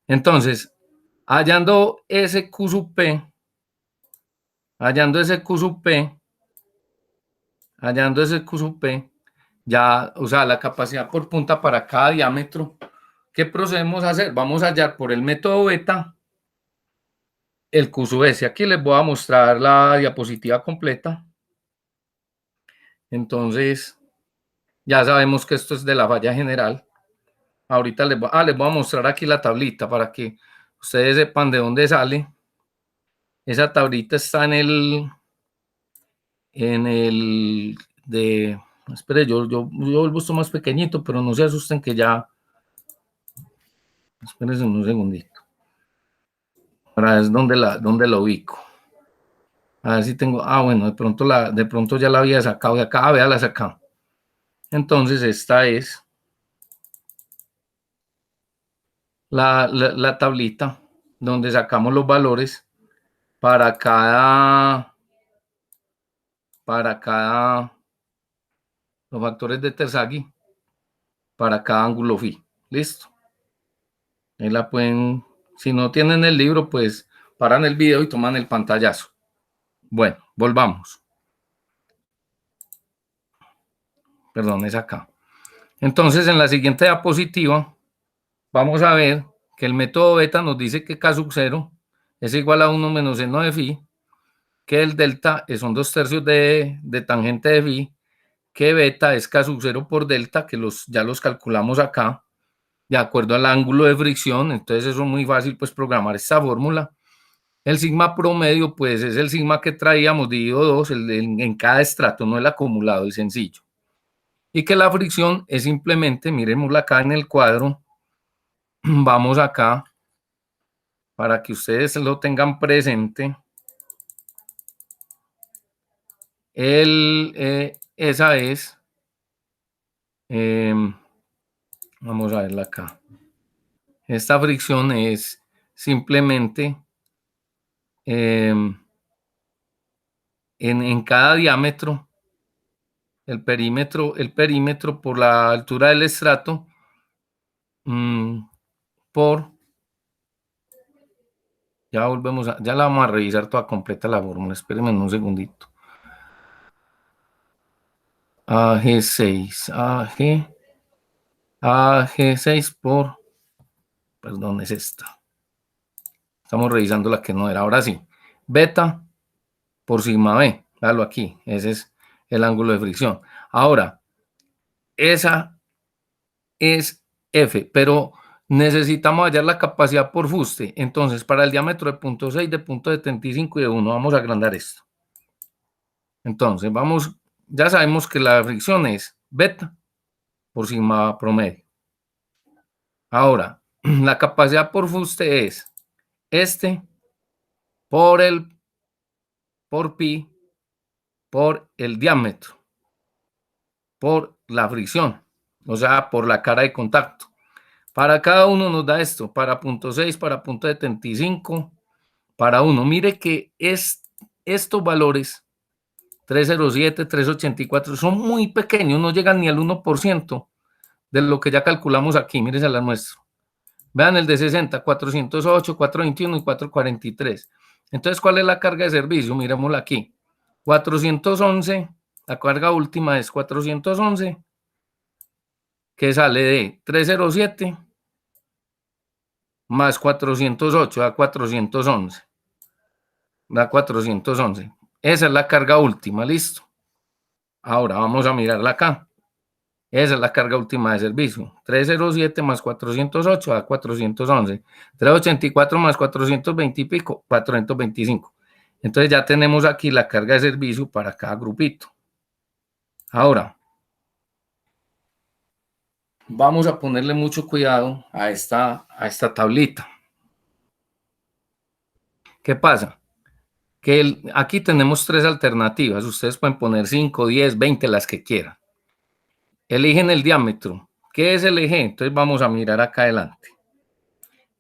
Entonces, hallando ese Q sub P, ya, o sea, la capacidad por punta para cada diámetro, ¿qué procedemos a hacer? Vamos a hallar por el método beta el Q sub S. Aquí les voy a mostrar la diapositiva completa. Entonces, ya sabemos que esto es de la falla general. Ahorita les voy a mostrar aquí la tablita para que ustedes sepan de dónde sale. Esa tablita está espere, yo el busto más pequeñito, pero no se asusten que ya, espérense un segundito. Para es donde la ubico. A ver si tengo, bueno, de pronto ya la había sacado de acá, véala acá. Entonces esta es la tablita donde sacamos los valores para cada los factores de Terzaghi para cada ángulo phi. Listo. Ahí la pueden, si no tienen el libro, pues paran el video y toman el pantallazo. Bueno, volvamos. Perdón, es acá. Entonces, en la siguiente diapositiva, vamos a ver que el método beta nos dice que K sub 0 es igual a 1 menos seno de phi, que el delta son 2/3 de tangente de phi, que beta es K sub 0 por delta, que ya los calculamos acá, de acuerdo al ángulo de fricción. Entonces eso es muy fácil, pues, programar esta fórmula. El sigma promedio, pues, es el sigma que traíamos dividido 2 en cada estrato, no el acumulado, y sencillo. Y que la fricción es simplemente, miremosla acá en el cuadro, vamos acá, para que ustedes lo tengan presente. Esa es, vamos a verla acá. Esta fricción es simplemente en cada diámetro, el perímetro por la altura del estrato, ya volvemos ya la vamos a revisar toda completa la fórmula, espérenme un segundito. AG6 por, perdón, es esta. Estamos revisando la que no era, ahora sí. Beta por sigma B, dalo aquí, ese es el ángulo de fricción. Ahora, esa es F, pero necesitamos hallar la capacidad por fuste. Entonces, para el diámetro de 0.6, de 0.75 y de 1, vamos a agrandar esto. Entonces, ya sabemos que la fricción es beta por sigma promedio. Ahora, la capacidad por fuste es por pi por el diámetro por la fricción, o sea, por la cara de contacto. Para cada uno nos da esto, para 0.6, para 0.75, para 1. Mire que estos valores 307, 384 son muy pequeños, no llegan ni al 1% de lo que ya calculamos aquí. Mire, se las muestro. Vean el de 60, 408, 421 y 443. Entonces, ¿cuál es la carga de servicio? Miremosla aquí. 411, la carga última es 411, que sale de 307 más 408, da 411. Da 411. Esa es la carga última, listo. Ahora vamos a mirarla acá. Esa es la carga última de servicio. 307 más 408 da 411. 384 más 420 y pico, 425. Entonces ya tenemos aquí la carga de servicio para cada grupito. Ahora, vamos a ponerle mucho cuidado a esta tablita. ¿Qué pasa? Que aquí tenemos 3 alternativas. Ustedes pueden poner 5, 10, 20, las que quieran. Eligen el diámetro. ¿Qué es el eje? Entonces vamos a mirar acá adelante.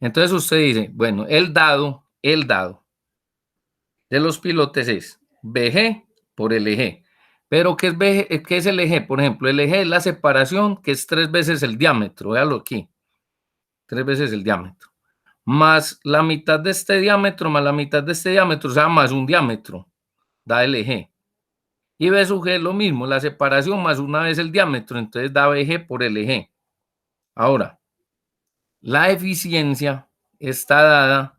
Entonces usted dice, bueno, el dado de los pilotes es BG por LG. Pero ¿qué es el eje? Por ejemplo, el eje es la separación, que es 3 veces el diámetro, véalo aquí, 3 veces el diámetro, más la mitad de este diámetro, más la mitad de este diámetro, o sea, más un diámetro, da el eje. Y B sub G es lo mismo, la separación más una vez el diámetro, entonces da BG por el eje. Ahora, la eficiencia está dada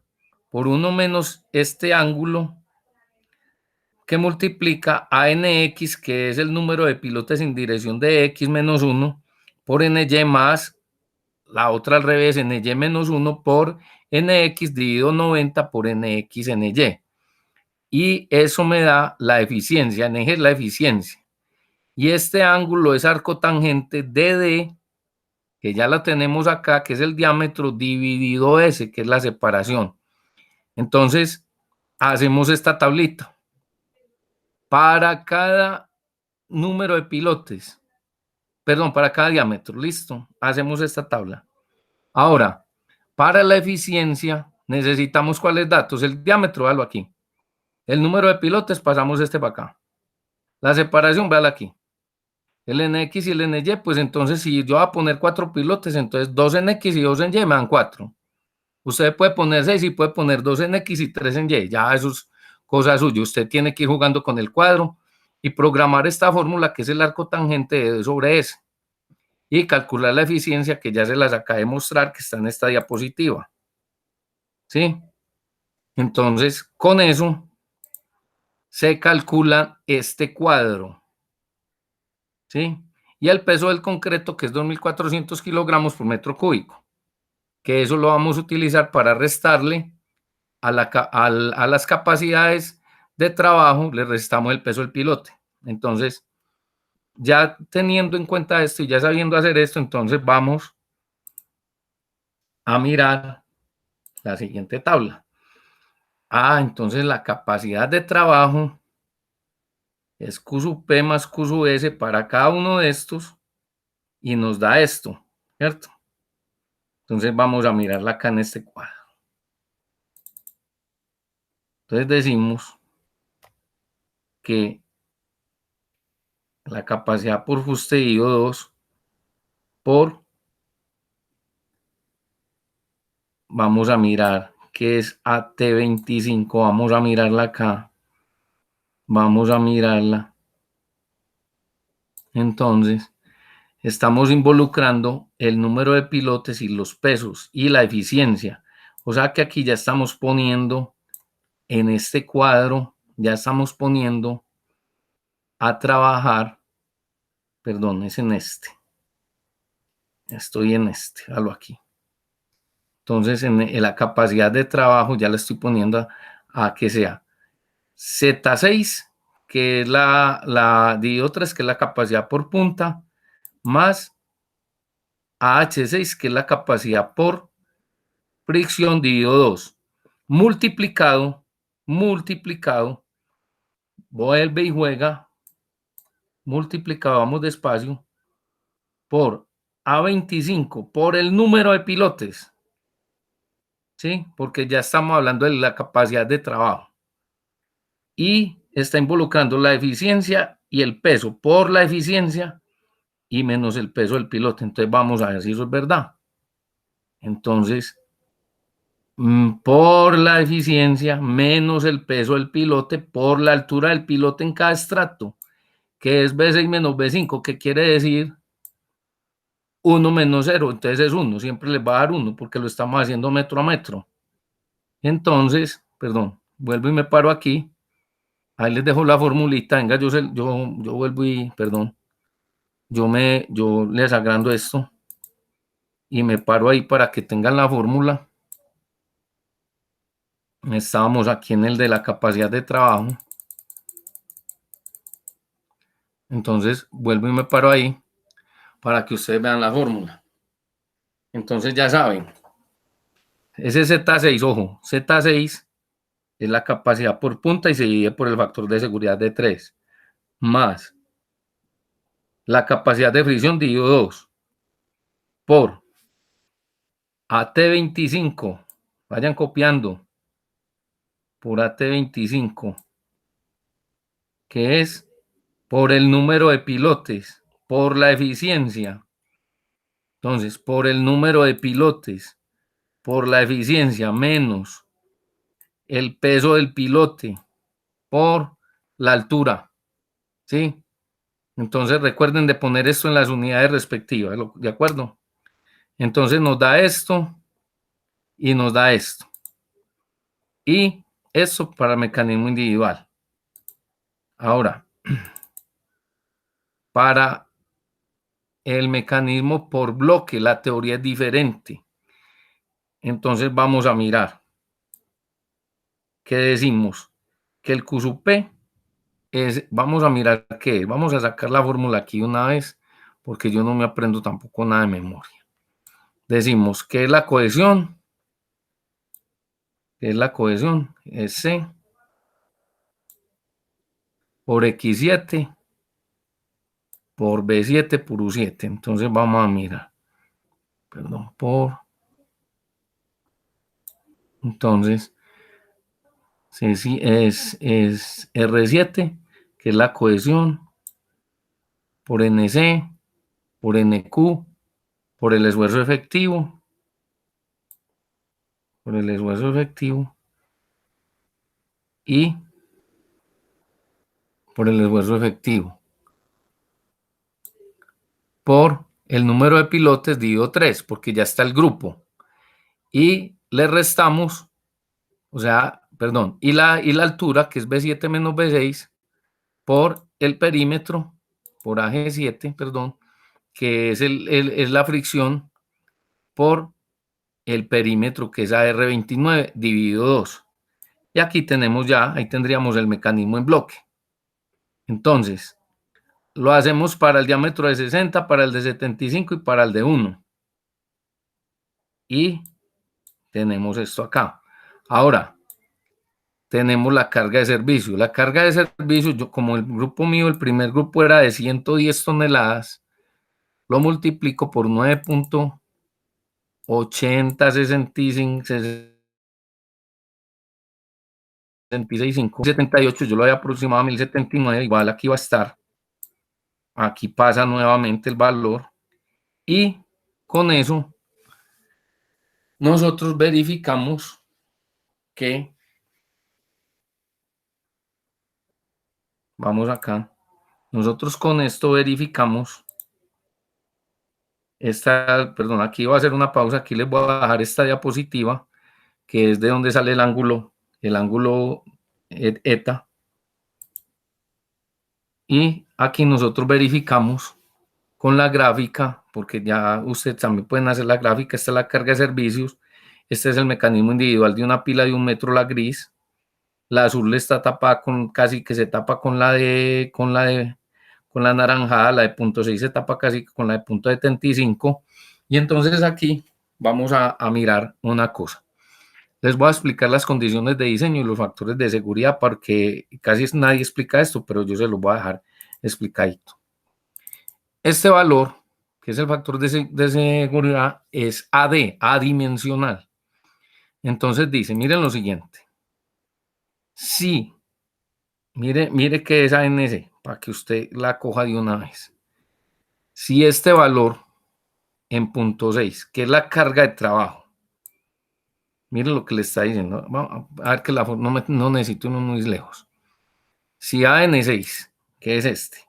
por 1 menos este ángulo que multiplica a NX, que es el número de pilotes en dirección de X menos 1, por NY más la otra al revés, NY menos 1 por NX dividido 90 por NX NY. Y eso me da la eficiencia, NG es la eficiencia. Y este ángulo es arcotangente DD, que ya la tenemos acá, que es el diámetro dividido S, que es la separación. Entonces, hacemos esta tablita. Para cada número de pilotes, perdón, para cada diámetro, listo, hacemos esta tabla. Ahora, para la eficiencia, necesitamos cuáles datos, el diámetro, véalo aquí. El número de pilotes, pasamos este para acá. La separación, véala aquí. El NX y el NY, pues entonces si yo voy a poner 4 pilotes, entonces 2 en X y 2 en Y me dan 4. Usted puede poner 6 y puede poner 2 en X y 3 en Y, ya eso es cosa suya. Usted tiene que ir jugando con el cuadro y programar esta fórmula que es el arco tangente de sobre S y calcular la eficiencia que ya se las acaba de mostrar que está en esta diapositiva. ¿Sí? Entonces, con eso se calcula este cuadro. ¿Sí? Y el peso del concreto, que es 2.400 kilogramos por metro cúbico, que eso lo vamos a utilizar para restarle a las capacidades de trabajo, le restamos el peso del pilote. Entonces, ya teniendo en cuenta esto y ya sabiendo hacer esto, entonces vamos a mirar la siguiente tabla. Entonces la capacidad de trabajo es Q sub P más Q sub S para cada uno de estos y nos da esto, ¿cierto? Entonces vamos a mirarla acá en este cuadro. Entonces decimos que la capacidad por fuste dividido 2 por, vamos a mirar que es AT25, vamos a mirarla acá, vamos a mirarla. Entonces, estamos involucrando el número de pilotes y los pesos y la eficiencia. O sea que aquí ya estamos poniendo en este cuadro, ya estamos poniendo a trabajar, perdón, es en este. Estoy en este, hágalo aquí. Entonces, en la capacidad de trabajo ya le estoy poniendo a que sea Z6, que es la dividido 3, que es la capacidad por punta, más AH6, que es la capacidad por fricción dividido 2, multiplicado, vuelve y juega, multiplicado, vamos despacio, por A25, por el número de pilotes, ¿sí? Porque ya estamos hablando de la capacidad de trabajo. Y está involucrando la eficiencia y el peso por la eficiencia y menos el peso del piloto. Entonces vamos a ver si eso es verdad. Entonces, por la eficiencia menos el peso del pilote por la altura del pilote en cada estrato, que es B6 menos B5, que quiere decir 1 menos 0, entonces es 1, siempre les va a dar 1 porque lo estamos haciendo metro a metro. Entonces, perdón, vuelvo y me paro aquí. Ahí les dejo la formulita. Venga, yo vuelvo y, perdón, yo les agrando esto y me paro ahí para que tengan la fórmula. Estábamos aquí en el de la capacidad de trabajo. Entonces, vuelvo y me paro ahí para que ustedes vean la fórmula. Entonces, ya saben, ese Z6, ojo, Z6 es la capacidad por punta y se divide por el factor de seguridad de 3, más la capacidad de fricción dividido 2 por AT25, vayan copiando, por AT25, que es por el número de pilotes, por la eficiencia. Entonces, por el número de pilotes, por la eficiencia, menos el peso del pilote, por la altura, ¿sí? Entonces, recuerden de poner esto en las unidades respectivas, ¿de acuerdo? Entonces, nos da esto y nos da esto. Y eso para el mecanismo individual. Ahora, para el mecanismo por bloque, la teoría es diferente. Entonces vamos a mirar. ¿Qué decimos? Que el QSUP es, vamos a mirar qué es. Vamos a sacar la fórmula aquí una vez, porque yo no me aprendo tampoco nada de memoria. Decimos que es la cohesión, es C por X7 por B7 por U7. Entonces vamos a mirar. Perdón, entonces, sí, es R7, que es la cohesión, por NC, por NQ, por el esfuerzo efectivo, y por el esfuerzo efectivo, por el número de pilotes dividido 3, porque ya está el grupo, y le restamos, o sea, perdón, y la altura, que es B7 menos B6, por el perímetro, por AG7, perdón, que es la fricción, por el perímetro, que es AR29, dividido 2. Y aquí tenemos ya, ahí tendríamos el mecanismo en bloque. Entonces, lo hacemos para el diámetro de 60, para el de 75 y para el de 1. Y tenemos esto acá. Ahora, tenemos la carga de servicio. La carga de servicio, yo como el grupo mío, el primer grupo era de 110 toneladas, lo multiplico por 9.80, 66.5, 78, yo lo había aproximado a 1079, igual aquí va a estar. Aquí pasa nuevamente el valor. Y con eso, nosotros verificamos que, vamos acá, nosotros con esto verificamos perdón, aquí voy a hacer una pausa, aquí les voy a bajar esta diapositiva, que es de donde sale el ángulo eta, y aquí nosotros verificamos con la gráfica, porque ya ustedes también pueden hacer la gráfica. Esta es la carga de servicios, este es el mecanismo individual de una pila de 1 metro, la gris, la azul está tapada con, casi que se tapa con la anaranjada, la de 0.6 se tapa casi con la de 0.75, y entonces aquí vamos a mirar una cosa. Les voy a explicar las condiciones de diseño y los factores de seguridad, porque casi nadie explica esto, pero yo se los voy a dejar explicadito. Este valor, que es el factor de seguridad, es AD, adimensional. Entonces dice, miren lo siguiente. Si, mire que es ANC, para que usted la coja de una vez. Si este valor en 0.6, que es la carga de trabajo, miren lo que le está diciendo. Vamos a ver que no necesito uno muy lejos. Si AN6, que es este,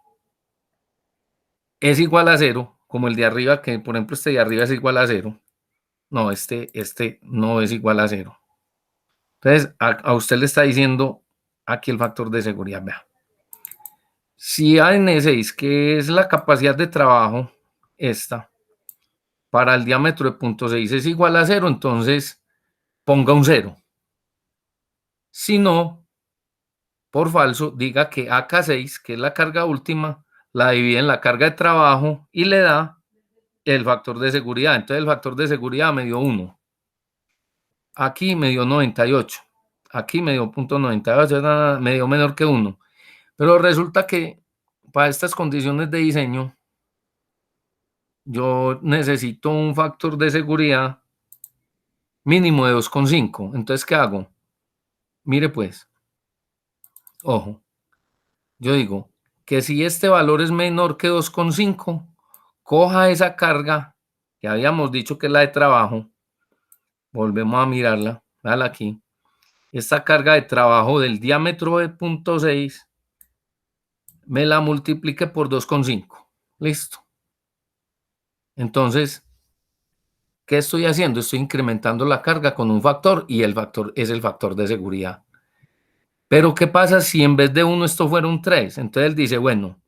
es igual a 0, como el de arriba, que por ejemplo este de arriba es igual a 0. No, este no es igual a 0. Entonces, a usted le está diciendo aquí el factor de seguridad. Vea. Si AN6, que es la capacidad de trabajo, esta, para el diámetro de 0.6 es igual a 0, entonces ponga un 0. Si no, por falso, diga que AK6, que es la carga última, la divide en la carga de trabajo y le da el factor de seguridad. Entonces el factor de seguridad me dio 1. Aquí me dio 98. Aquí me dio 0.98, me dio menor que 1. Pero resulta que para estas condiciones de diseño, yo necesito un factor de seguridad mínimo de 2.5. Entonces, ¿qué hago? Mire pues, ojo, yo digo, que si este valor es menor que 2,5, coja esa carga que habíamos dicho que es la de trabajo, volvemos a mirarla, dale aquí, esta carga de trabajo del diámetro de 0,6, me la multiplique por 2,5, listo. Entonces, ¿qué estoy haciendo? Estoy incrementando la carga con un factor y el factor es el factor de seguridad. Pero ¿qué pasa si en vez de 1 esto fuera un 3? Entonces él dice, bueno,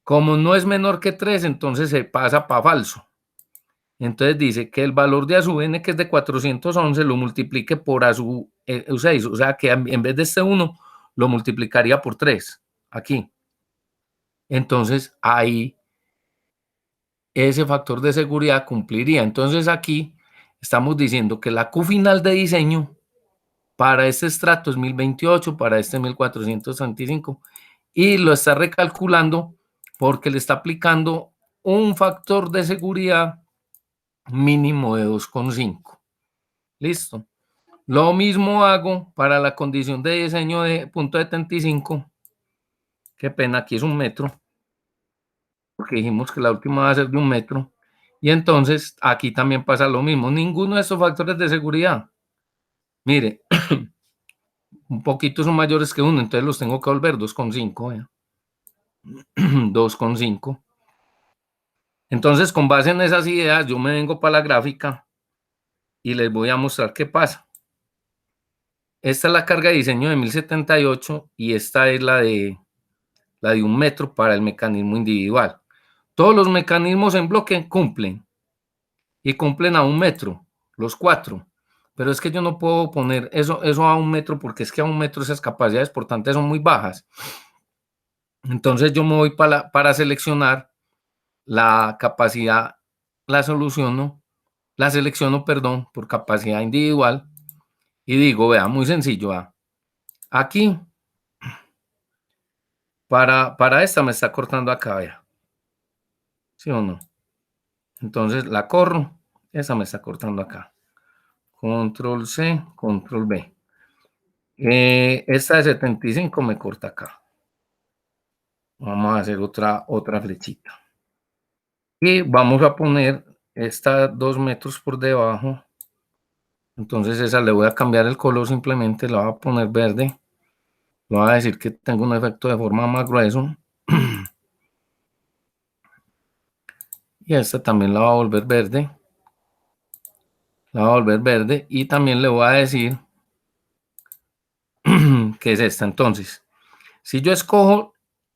como no es menor que 3, entonces se pasa para falso. Entonces dice que el valor de A sub n, que es de 411, lo multiplique por A sub 6. O sea que en vez de este 1, lo multiplicaría por 3, aquí. Entonces ahí ese factor de seguridad cumpliría. Entonces aquí estamos diciendo que la Q final de diseño para este estrato es 1028, para este 1435, y lo está recalculando porque le está aplicando un factor de seguridad mínimo de 2,5. Listo. Lo mismo hago para la condición de diseño de punto 75. Qué pena, aquí es 1 metro, porque dijimos que la última va a ser de 1 metro. Y entonces aquí también pasa lo mismo. Ninguno de estos factores de seguridad. Mire, un poquito son mayores que 1, entonces los tengo que volver 2,5. 2,5. Entonces, con base en esas ideas, yo me vengo para la gráfica y les voy a mostrar qué pasa. Esta es la carga de diseño de 1078 y esta es la de 1 metro para el mecanismo individual. Todos los mecanismos en bloque cumplen y cumplen a 1 metro, los 4. Pero es que yo no puedo poner eso a 1 metro porque es que a 1 metro esas capacidades portantes son muy bajas. Entonces yo me voy para seleccionar la capacidad, la selecciono, perdón, por capacidad individual y digo, vea, muy sencillo, vea. Aquí, para esta me está cortando acá, vea. ¿Sí o no? Entonces la corro, esa me está cortando acá. Control C, control B. Esta de 75 me corta acá. Vamos a hacer otra flechita. Y vamos a poner esta 2 metros por debajo. Entonces esa le voy a cambiar el color simplemente, la voy a poner verde. Le voy a decir que tengo un efecto de forma más grueso. Y esta también la voy a volver verde. La voy a volver verde. Y también le voy a decir que es esta. Entonces, si yo escojo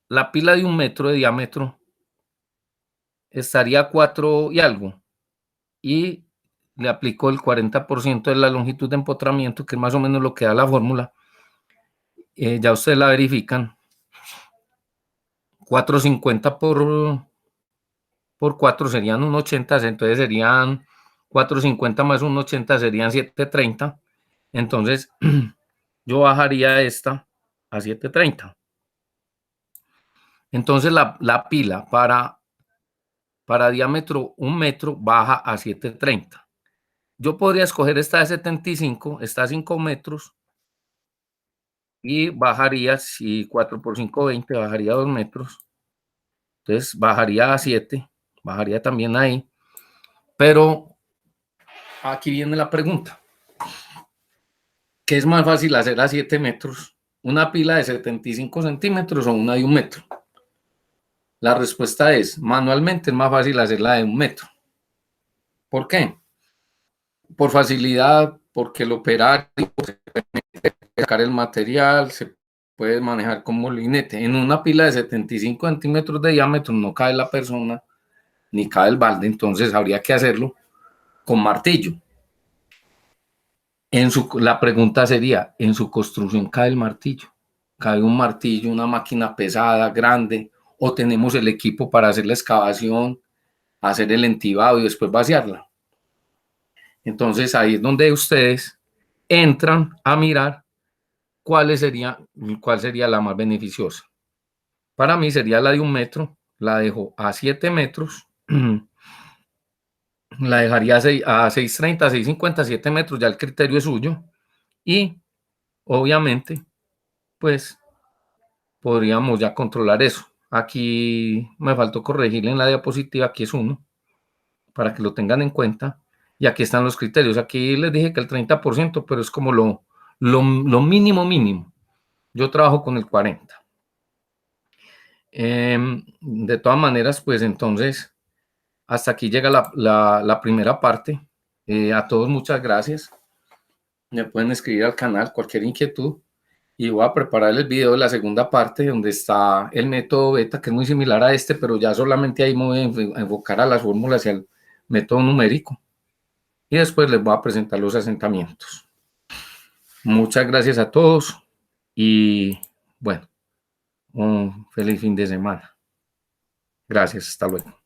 la pila de 1 metro de diámetro, estaría 4 y algo. Y le aplico el 40% de la longitud de empotramiento, que es más o menos lo que da la fórmula. Ya ustedes la verifican. 450 por 4 serían 1,80, entonces serían 450 más 1,80 serían 730. Entonces yo bajaría esta a 730. Entonces la pila para diámetro 1 metro baja a 730. Yo podría escoger esta de 75, esta a 5 metros, y bajaría, si 4 por 5, 20, bajaría 2 metros. Entonces bajaría a 7, bajaría también ahí. Pero aquí viene la pregunta. ¿Qué es más fácil hacer a 7 metros? ¿Una pila de 75 centímetros o una de 1 metro? La respuesta es, manualmente es más fácil hacerla de 1 metro. ¿Por qué? Por facilidad, porque el operario se puede sacar el material, se puede manejar con molinete. En una pila de 75 centímetros de diámetro no cae la persona ni cae el balde, entonces habría que hacerlo con martillo. La pregunta sería, ¿en su construcción cae el martillo? ¿Cae un martillo, una máquina pesada, grande? ¿O tenemos el equipo para hacer la excavación, hacer el entibado y después vaciarla? Entonces ahí es donde ustedes entran a mirar cuál sería la más beneficiosa. Para mí sería la de 1 metro, la dejo a 7 metros, la dejaría a 630, 650, 7 metros, ya el criterio es suyo. Y obviamente, pues podríamos ya controlar eso. Aquí me faltó corregirle en la diapositiva, aquí es 1, para que lo tengan en cuenta. Y aquí están los criterios. Aquí les dije que el 30%, pero es como lo mínimo. Yo trabajo con el 40%. De todas maneras, pues entonces, hasta aquí llega la primera parte. A todos muchas gracias. Me pueden escribir al canal cualquier inquietud. Y voy a preparar el video de la segunda parte donde está el método beta, que es muy similar a este, pero ya solamente ahí me voy a enfocar a las fórmulas y al método numérico. Y después les voy a presentar los asentamientos. Muchas gracias a todos y bueno, un feliz fin de semana. Gracias, hasta luego.